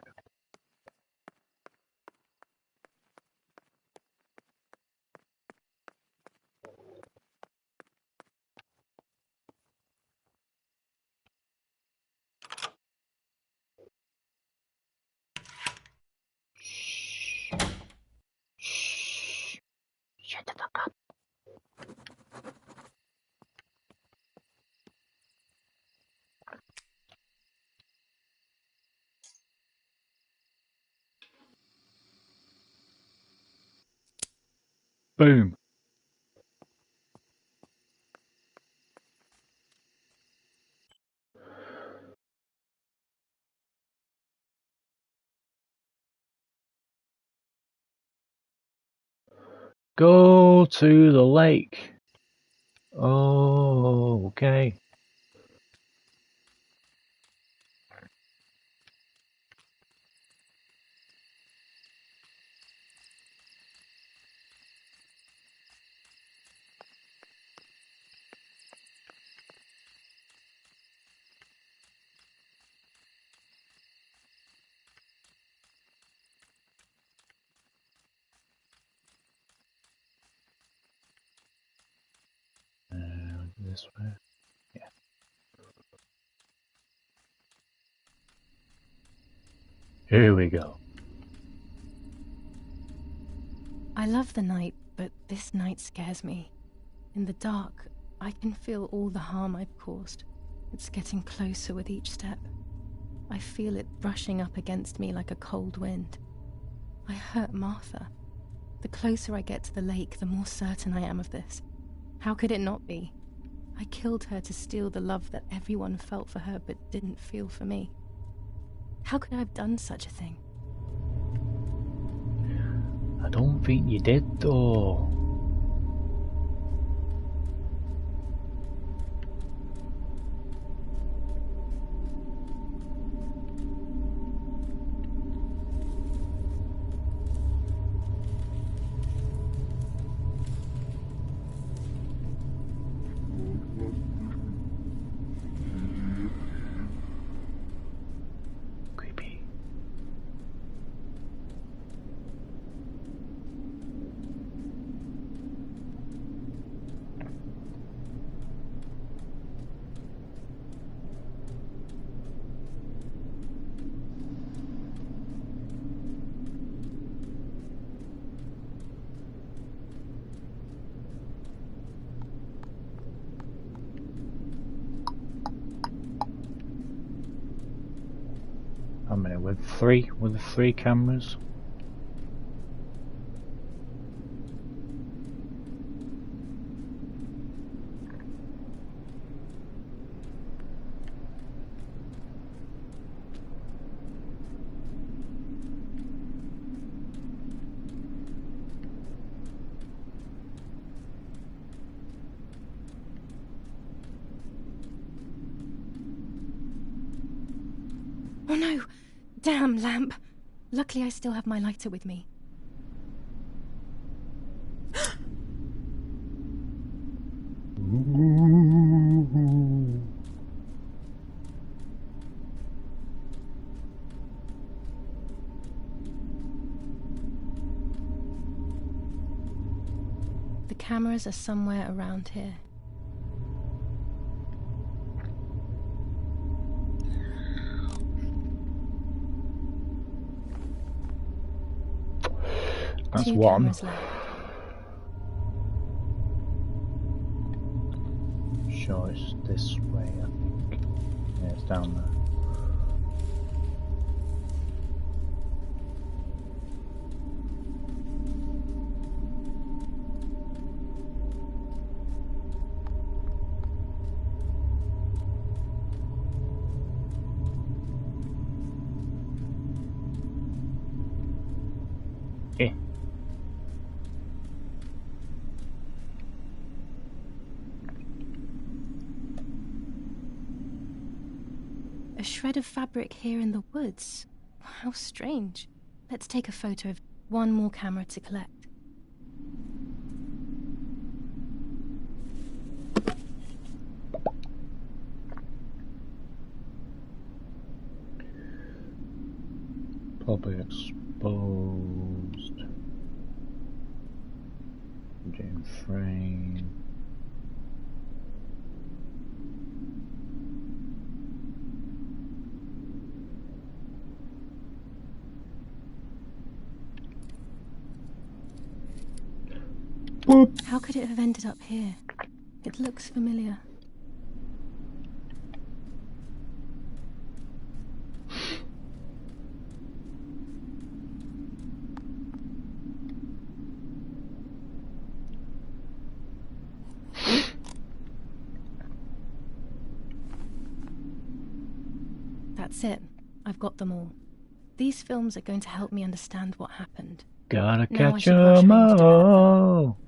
Shh. Shut the fuck up. Boom. Go to the lake. Oh, okay. This way. Yeah. Here we go. I love the night, but this night scares me. In the dark, I can feel all the harm I've caused. It's getting closer with each step. I feel it brushing up against me like a cold wind. I hurt Martha. The closer I get to the lake, the more certain I am of this. How could it not be? I killed her to steal the love that everyone felt for her but didn't feel for me. How could I have done such a thing? I don't think you did, though. Creepy. How many? With three? With the 3 cameras? Oh no! Damn lamp! Luckily I still have my lighter with me. The cameras are somewhere around here. That's 2 one. cameras left. Sure, it's this way, I think. Yeah, it's down there. Eh. A shred of fabric here in the woods. How strange. Let's take a photo of one more camera to collect. Probably exposed. In frame. Boop. How could it have ended up here? It looks familiar. That's it. I've got them all. These films are going to help me understand what happened. Gotta Now I catch should rush 'em home to develop them. all.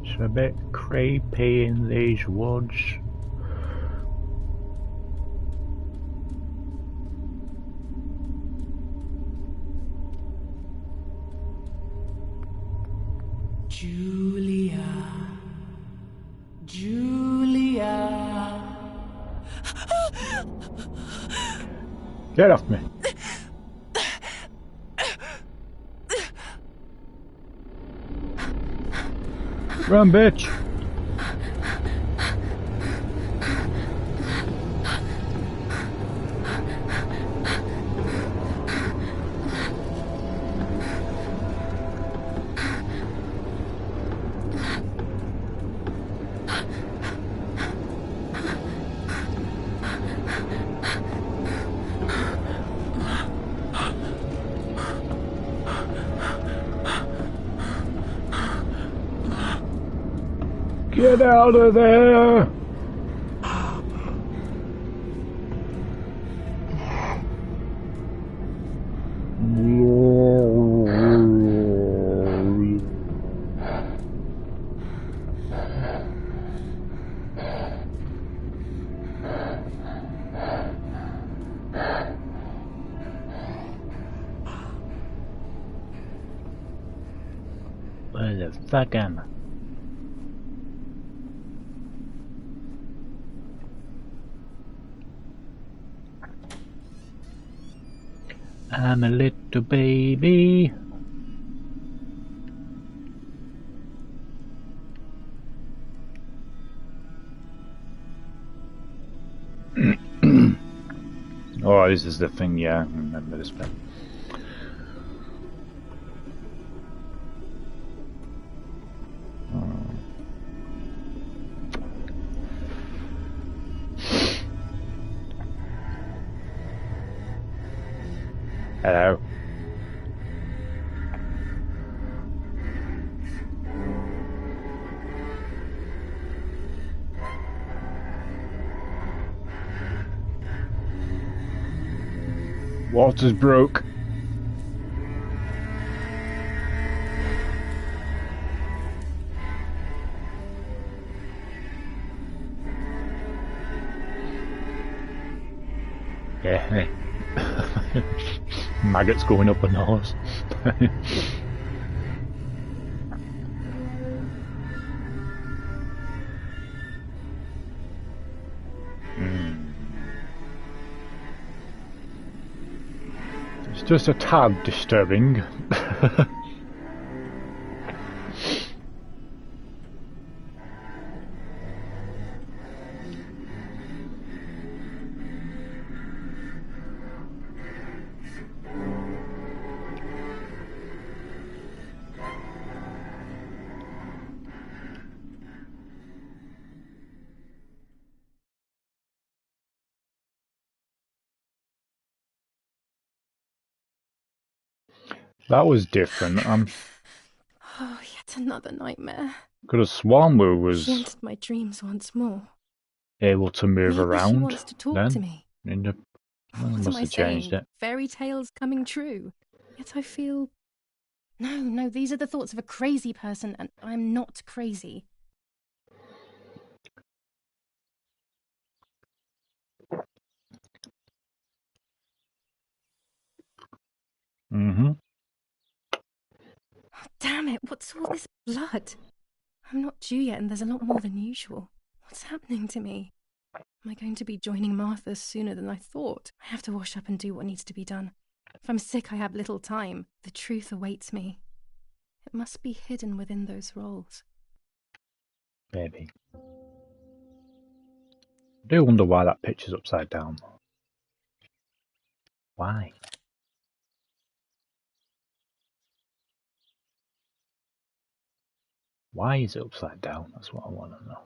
It's a bit creepy in these woods. Julia. Julia. Get off me. Run, bitch. Get out of there! Where the fuck am I? I'm a little baby. Oh, this is the thing, yeah, I remember this bit. Hello. Water's broke. Yeah. Maggots going up her nose. It's just a tad disturbing. That was different. Oh, yet another nightmare. Could have sworn we She was entered my dreams once more. able to move Maybe around. she wants to talk to me. Well, What am must I have changed saying? it. Fairy tales coming true. Yet I feel... No, these are the thoughts of a crazy person, and I'm not crazy. Mm-hmm. Oh, damn it, what's all this blood? I'm not due yet, and there's a lot more than usual. What's happening to me? Am I going to be joining Martha sooner than I thought? I have to wash up and do what needs to be done. If I'm sick, I have little time. The truth awaits me. It must be hidden within those rolls. Maybe. I do wonder why that picture's upside down. Why? Why is it upside down? That's what I want to know.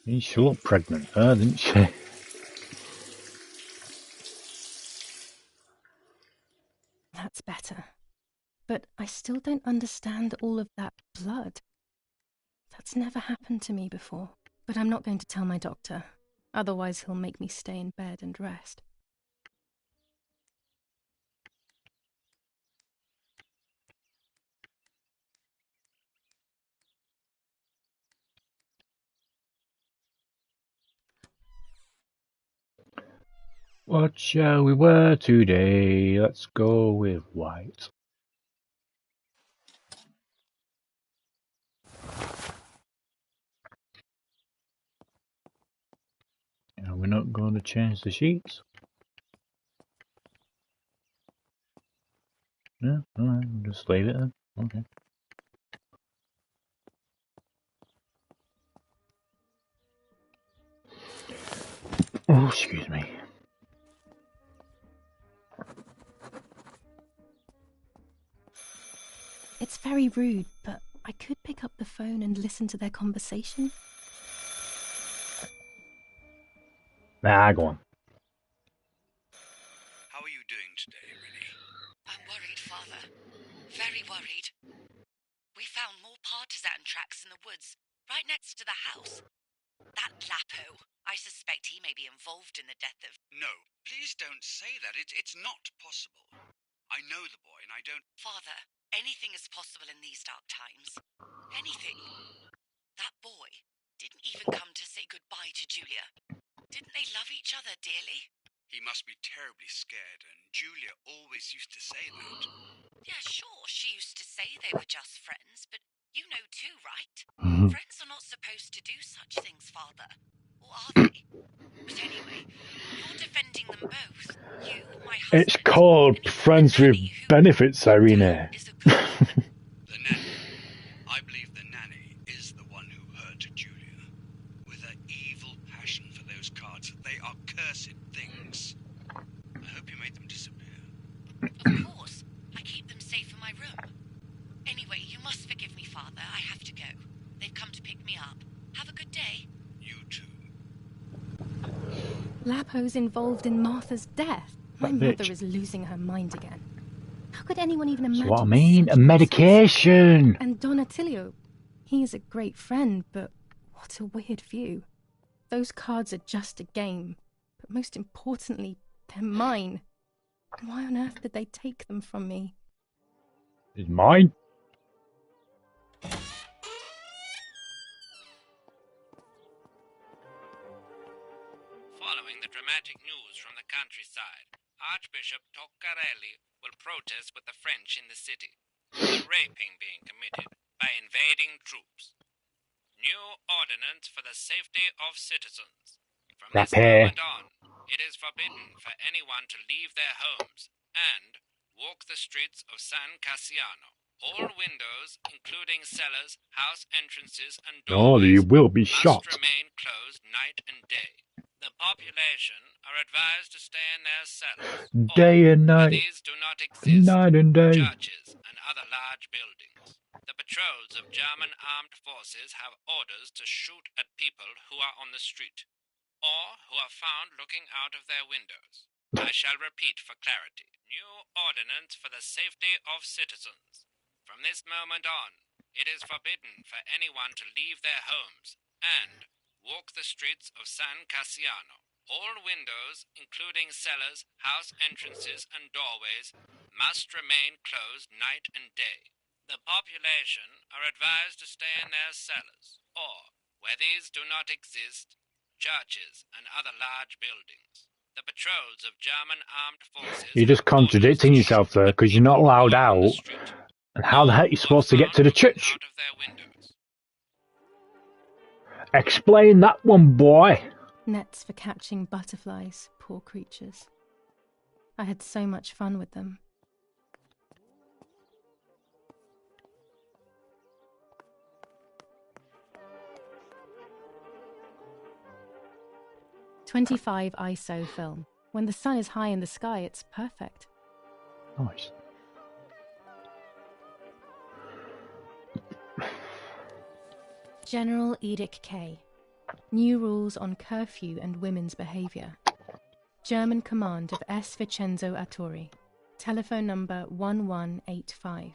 She looked pregnant, didn't she? That's better. But I still don't understand all of that blood. That's never happened to me before. But I'm not going to tell my doctor. Otherwise he'll make me stay in bed and rest. What shall we wear today? Let's go with white. And we're not going to change the sheets. No, alright, we'll just leave it then. Okay. Oh, excuse me. It's very rude, but I could pick up the phone and listen to their conversation. Nah, go on. How are you doing today, Rennie? I'm worried, Father. Very worried. We found more partisan tracks in the woods, right next to the house. That Lapo, I suspect he may be involved in the death of... No, please don't say that. It's not possible. I know the boy and I don't... Father, anything is possible in these dark times. Anything. That boy didn't even come to say goodbye to Julia. Didn't they love each other dearly? He must be terribly scared, and Julia always used to say that. Yeah, sure, she used to say they were just friends, but you know too, right? Friends are not supposed to do such things, Father. Or are they? But anyway, you're defending them both. You, my husband... It's called Friends with Benefits, Irene. The nanny. I believe the nanny is the one who hurt Julia. With her evil passion for those cards, they are cursed things. I hope you made them disappear. Of course. I keep them safe in my room. Anyway, you must forgive me, Father. I have to go. They've come to pick me up. Have a good day. You too. Lapo's involved in Martha's death. My mother is losing her mind again. How could anyone even imagine? That's what I mean. A medication. And Don Attilio, he is a great friend, but what a weird view. Those cards are just a game, but most importantly, they're mine. Why on earth did they take them from me? It's mine. Following the dramatic news from the countryside, Archbishop Toccarelli will protest with the French in the city. The raping being committed by invading troops. New ordinance for the safety of citizens. From this moment on, it is forbidden for anyone to leave their homes and walk the streets of San Cassiano. All windows, including cellars, house entrances, and doorways, you will be shot. must remain closed night and day. The population are advised to stay in their cellars. Day and night. These do not exist. Night and day. Churches and other large buildings. The patrols of German armed forces have orders to shoot at people who are on the street, or who are found looking out of their windows. I shall repeat for clarity. New ordinance for the safety of citizens. From this moment on, it is forbidden for anyone to leave their homes and walk the streets of San Cassiano. All windows, including cellars, house entrances, and doorways, must remain closed night and day. The population are advised to stay in their cellars, or, where these do not exist, churches and other large buildings. The patrols of German armed forces... You're just contradicting yourself there, because you're not allowed out. And how the heck are you supposed to get to the church? Explain that one, boy. Nets for catching butterflies, poor creatures. I had so much fun with them. .25 ISO film. When the sun is high in the sky, it's perfect. Nice. General Edict K. New rules on curfew and women's behavior. German command of S. Vincenzo Arturi. Telephone number 1185.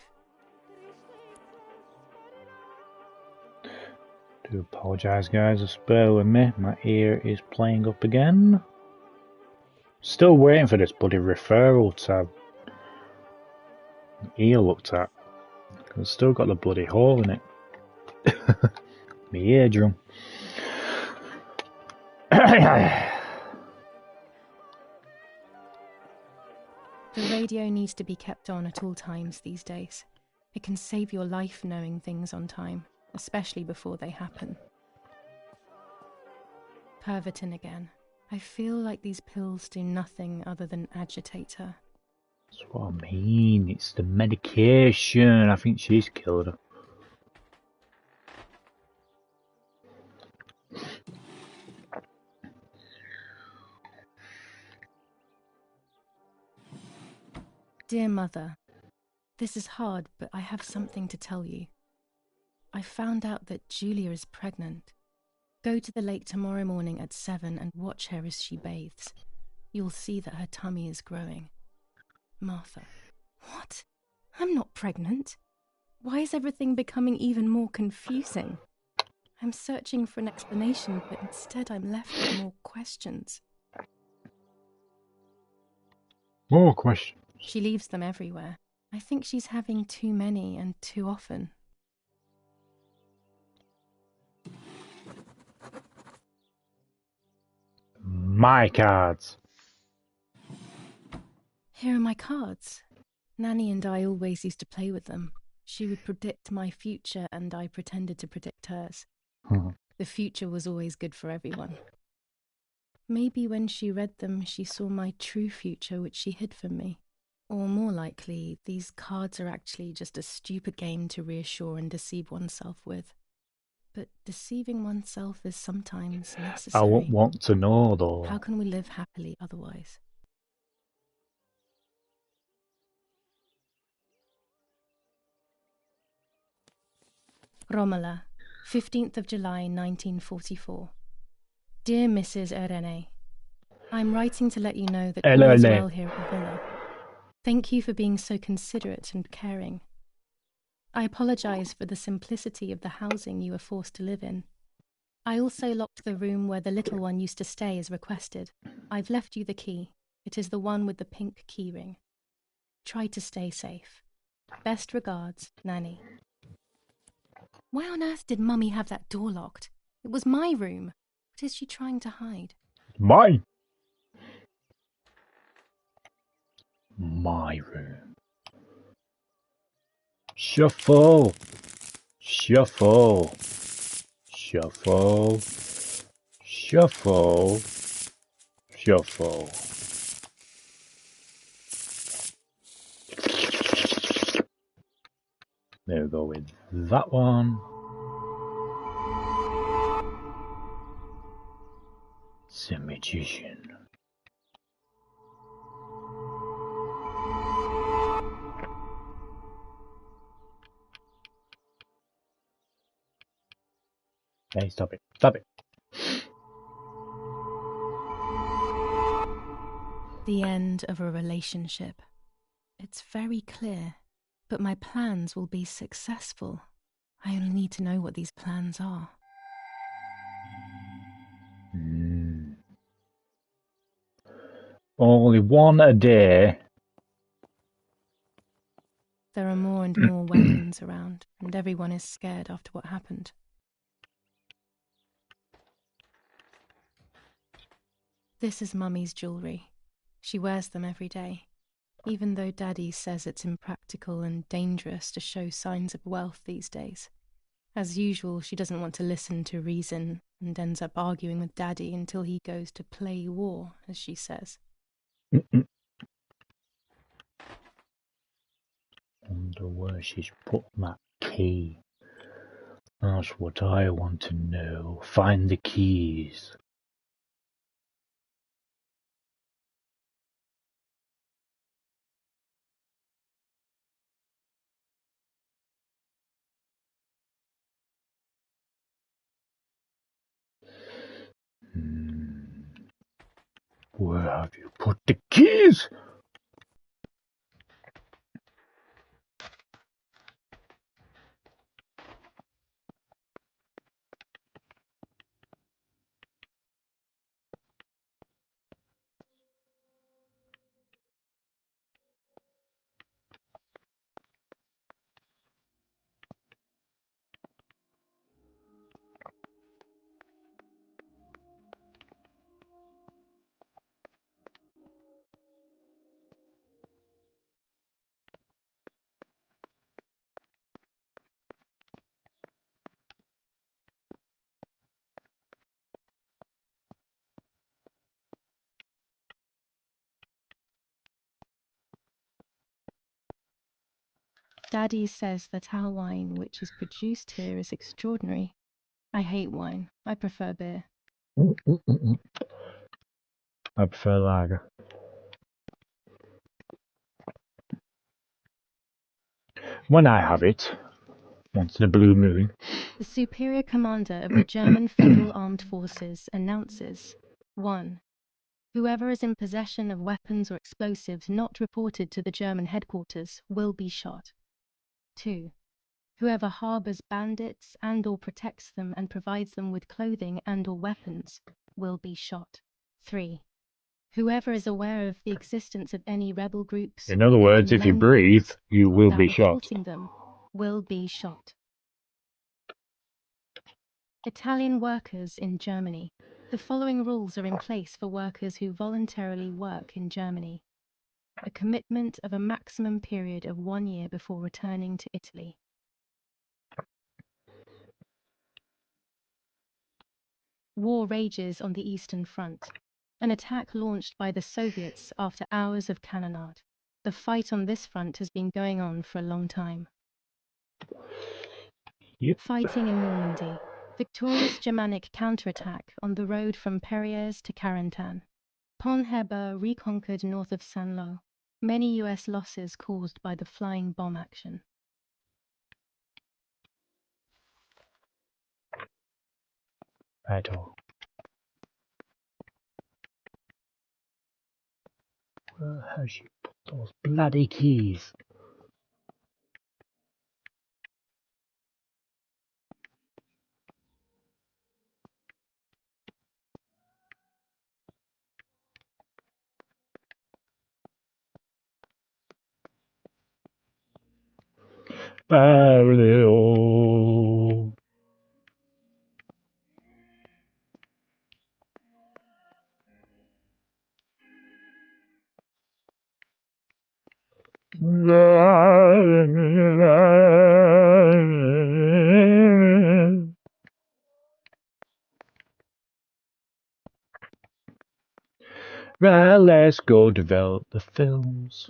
Do apologise, guys. Just bear with me. My ear is playing up again. Still waiting for this bloody referral to have ear looked at. I've still got the bloody hole in it. My eardrum. The radio needs to be kept on at all times these days. It can save your life knowing things on time, especially before they happen. Pervitin again. I feel like these pills do nothing other than agitate her. That's what I mean. It's the medication. I think she's killed her. Dear Mother, this is hard, but I have something to tell you. I found out that Julia is pregnant. Go to the lake tomorrow morning at 7 and watch her as she bathes. You'll see that her tummy is growing. Martha. What? I'm not pregnant. Why is everything becoming even more confusing? I'm searching for an explanation, but instead I'm left with more questions. More questions. She leaves them everywhere. I think she's having too many and too often. My cards. Here are my cards. Nanny and I always used to play with them. She would predict my future and I pretended to predict hers. The future was always good for everyone. Maybe when she read them, she saw my true future, which she hid from me. Or more likely, these cards are actually just a stupid game to reassure and deceive oneself with. But deceiving oneself is sometimes necessary. I won't want to know, though. How can we live happily otherwise? Romola, 15th of July 1944. Dear Mrs. Irene, I'm writing to let you know that all is well here at the villa. Thank you for being so considerate and caring. I apologize for the simplicity of the housing you were forced to live in. I also locked the room where the little one used to stay as requested. I've left you the key. It is the one with the pink keyring. Try to stay safe. Best regards, Nanny. Why on earth did Mummy have that door locked? It was my room. What is she trying to hide? Mine. My room. Shuffle. Shuffle. Shuffle. Shuffle. Shuffle. There we go with that one. It's a magician. Hey, stop it. Stop it. The end of a relationship. It's very clear, but my plans will be successful. I only need to know what these plans are. Only one a day. There are more and more weapons around, and everyone is scared after what happened. This is Mummy's jewellery. She wears them every day, even though Daddy says it's impractical and dangerous to show signs of wealth these days. As usual, she doesn't want to listen to reason and ends up arguing with Daddy until he goes to play war, as she says. Wonder where she's put that key. That's what I want to know. Find the keys. Where have you put the keys? Daddy says that our wine, which is produced here, is extraordinary. I hate wine. I prefer beer. I prefer lager. When I have it, once in a blue moon. The superior commander of the German Federal Armed Forces announces 1. Whoever is in possession of weapons or explosives not reported to the German headquarters will be shot. 2. Whoever harbors bandits and/or protects them and provides them with clothing and/or weapons will be shot. 3. Whoever is aware of the existence of any rebel groups, In other words, if you breathe, you will be shot. reporting them will be shot. Italian workers in Germany. The following rules are in place for workers who voluntarily work in Germany. A commitment of a maximum period of 1 year before returning to Italy. War rages on the Eastern Front. An attack launched by the Soviets after hours of cannonade. The fight on this front has been going on for a long time. Yep. Fighting in Normandy. Victorious Germanic counterattack on the road from Perrières to Carentan. Pont Heber reconquered north of Saint-Lô. Many US losses caused by the flying bomb action. Battle. Where has she put those bloody keys? Barrio. Well, let's go develop the films.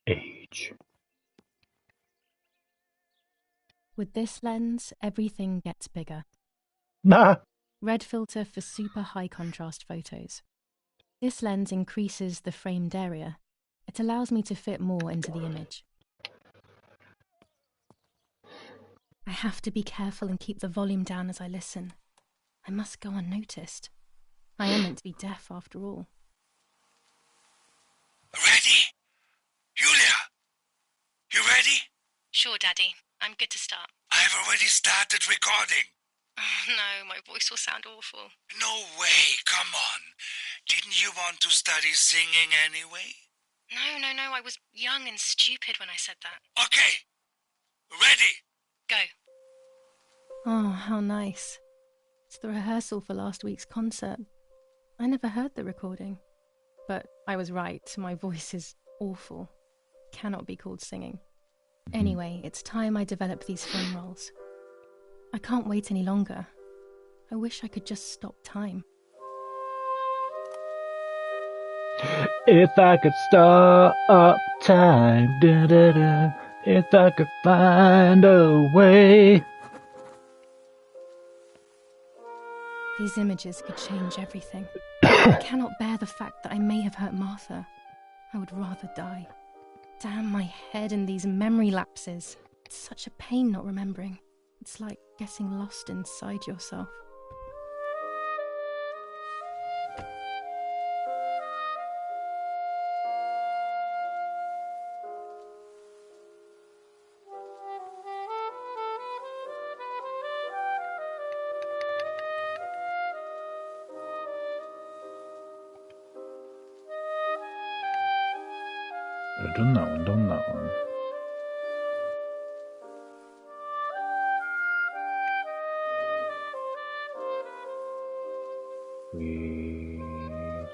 Age. With this lens, everything gets bigger. Nah. Red filter for super high contrast photos. This lens increases the framed area. It allows me to fit more into the image. I have to be careful and keep the volume down as I listen. I must go unnoticed. I am meant to be deaf after all. Ready? Julia? You ready? Sure, Daddy. I'm good to start. I've already started recording. Oh, no, my voice will sound awful. No way, come on. Didn't you want to study singing anyway? No, I was young and stupid when I said that. Okay. Ready? Go. Oh, how nice. It's the rehearsal for last week's concert. I never heard the recording. But I was right, my voice is awful. Cannot be called singing. Anyway, it's time I develop these film roles. I can't wait any longer. I wish I could just stop time. If I could stop time, da da da. If I could find a way. These images could change everything. I cannot bear the fact that I may have hurt Martha. I would rather die. Damn my head and these memory lapses. It's such a pain not remembering. It's like getting lost inside yourself. I've done that one.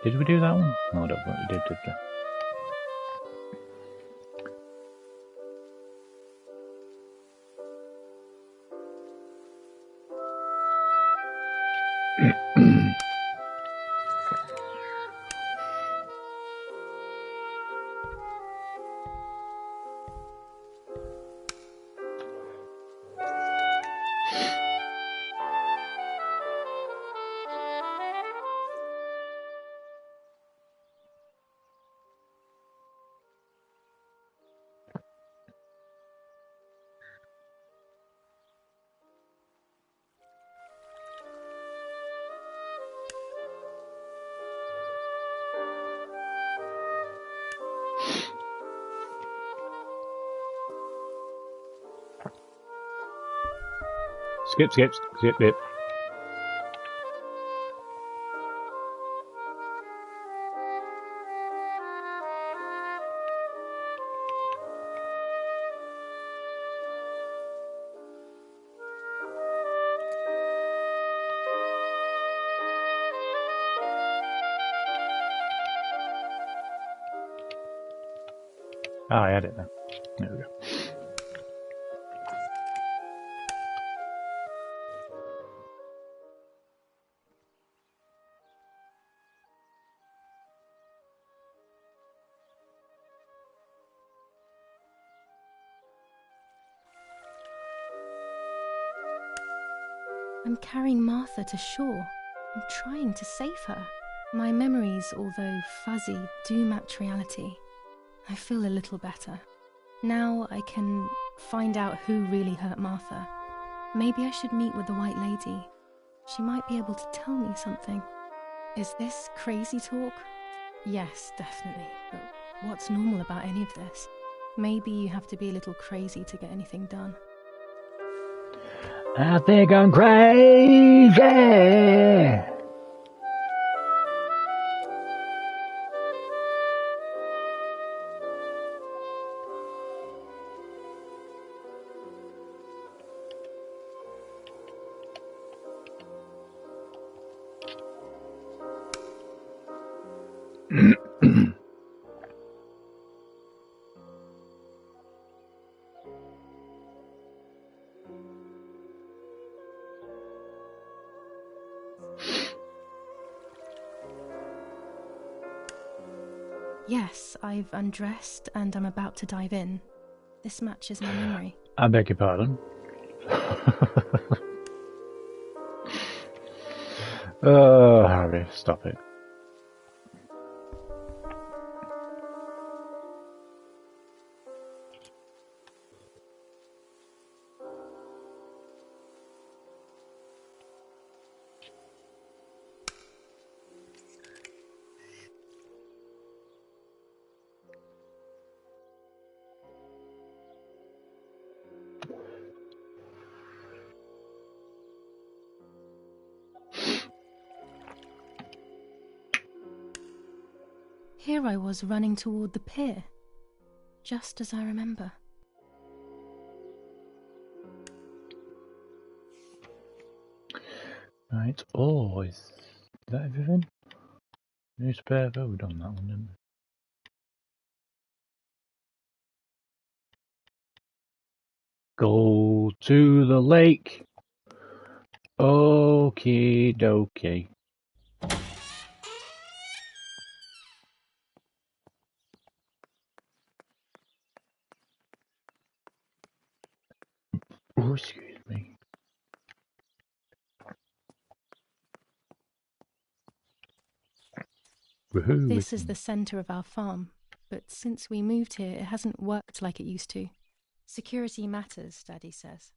Did we do that one? No, I don't think we did we? Skip it. Ah, I had it now. There we go. I'm carrying Martha to shore. I'm trying to save her. My memories, although fuzzy, do match reality. I feel a little better. Now I can find out who really hurt Martha. Maybe I should meet with the White Lady. She might be able to tell me something. Is this crazy talk? Yes, definitely. But what's normal about any of this? Maybe you have to be a little crazy to get anything done. I think I'm crazy. Yes, I've undressed and I'm about to dive in. This matches my memory. I beg your pardon. Oh, Harry, stop it. Here I was running toward the pier, just as I remember. Right, oh, is that everything? Newspaper, we've done that one, didn't we? Go to the lake. Okie dokie. Oh, excuse me. Woohoo, This is the centre of our farm, but since we moved here, it hasn't worked like it used to. Security matters, Daddy says.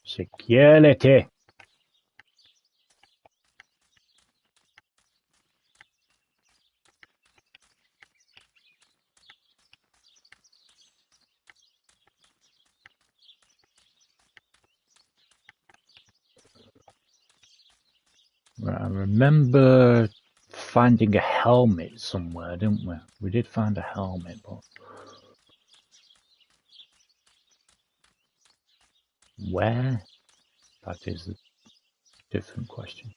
Security. Right, I remember finding a helmet somewhere, didn't we? We did find a helmet, but where? That is a different question.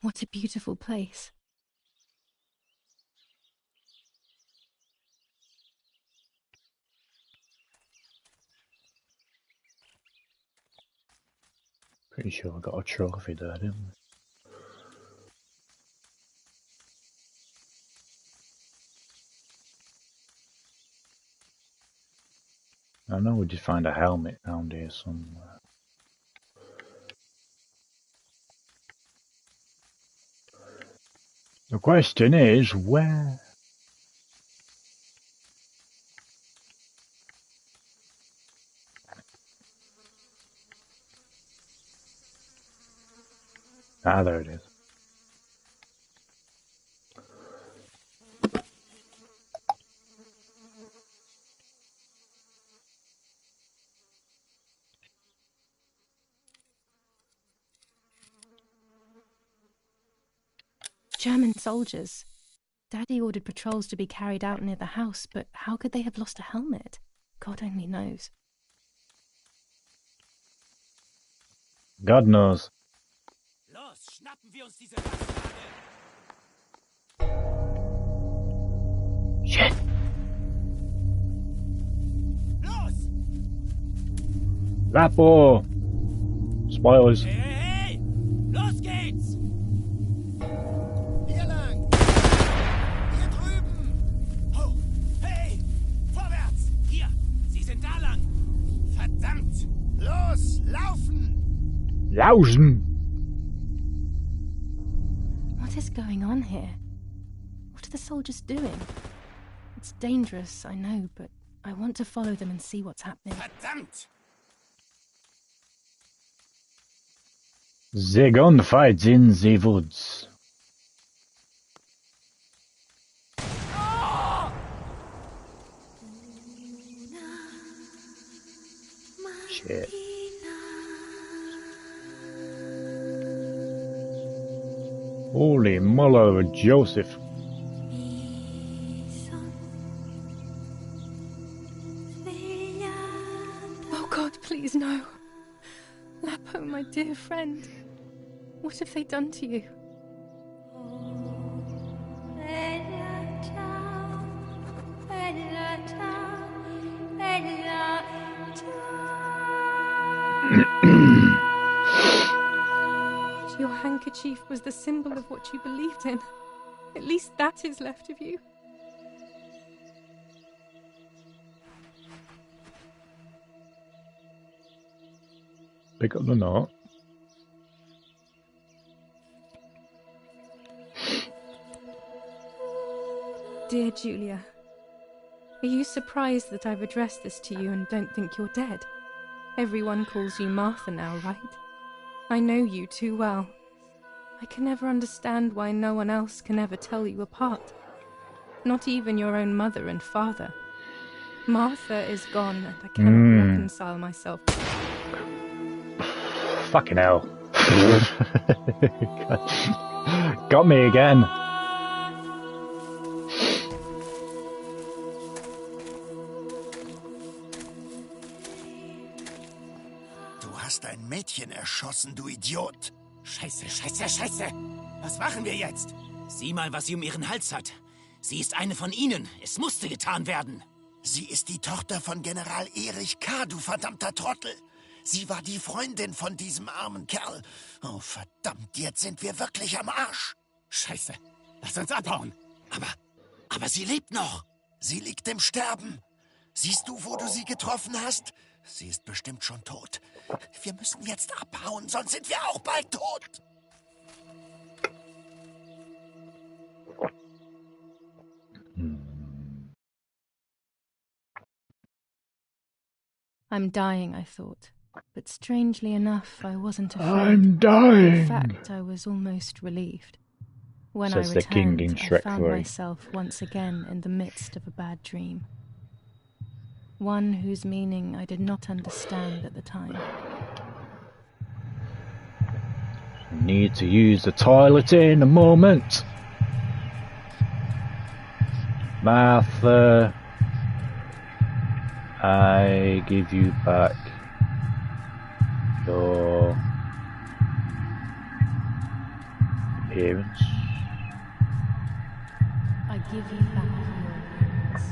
What a beautiful place. Pretty sure I got a trophy there, didn't we? I know we did find a helmet around here somewhere. The question is, where? Ah, there it is. German soldiers. Daddy ordered patrols to be carried out near the house, but how could they have lost a helmet? God only knows. God knows. Los, schnappen wir uns diese Bastarde! Shit! Los! Lapo! Spoilers. Hey, hey, hey! Los geht's! Hier lang! Hier drüben! Hoch! Hey! Vorwärts! Hier! Sie sind da lang! Verdammt! Los! Laufen! Lausen! What is going on here? What are the soldiers doing? It's dangerous, I know, but I want to follow them and see what's happening. Verdammt! The gunfights in the woods. Shit. Holy mother of Joseph. Oh God, please no. Lapo, my dear friend. What have they done to you? Your handkerchief was the symbol of what you believed in. At least that is left of you. Pick up the note. Dear Julia, are you surprised that I've addressed this to you and don't think you're dead? Everyone calls you Martha now, right? I know you too well. I can never understand why no one else can ever tell you apart. Not even your own mother and father. Martha is gone and I cannot reconcile myself. Fucking hell. Got me again. Du hast ein Mädchen erschossen, du Idiot. Scheiße, scheiße, scheiße. Was machen wir jetzt? Sieh mal, was sie um ihren Hals hat. Sie ist eine von ihnen. Es musste getan werden. Sie ist die Tochter von General Erich K., du verdammter Trottel. Sie war die Freundin von diesem armen Kerl. Oh, verdammt, jetzt sind wir wirklich am Arsch. Scheiße. Lass uns abhauen. Aber sie lebt noch. Sie liegt im Sterben. Siehst du, wo du sie getroffen hast? Sie ist bestimmt schon tot. Wir müssen jetzt abhauen, sonst sind wir auch bald tot. I'm dying, I thought. But strangely enough, I wasn't afraid. I'm dying. In fact, I was almost relieved. When Says I the king returned, in I Shrek found 3. myself once again in the midst of a bad dream. One whose meaning I did not understand at the time. Need to use the toilet in a moment. Martha, I give you back your appearance. I give you back your appearance.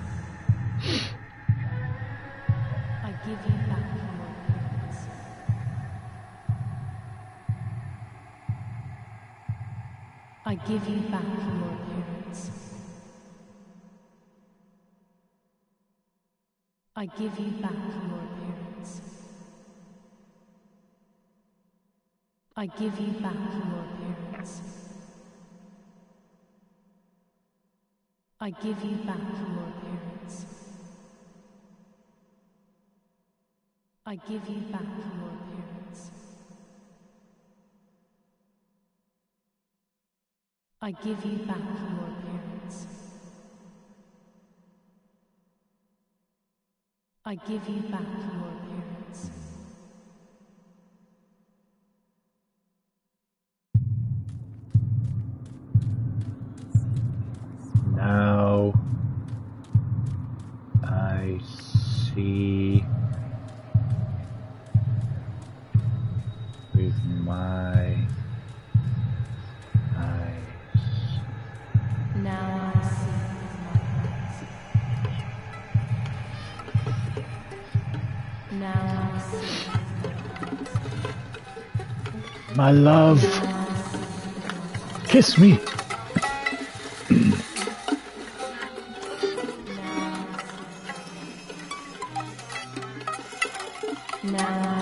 I give you back your appearance. I give you back your appearance. I give you back your appearance. I give you back your appearance. I give you back your appearance. I give you back your appearance. I give you back your appearance. I give you back your appearance. Now I see with my eyes. Now I see with my eyes. Now I see with my eyes. My love, kiss me. Now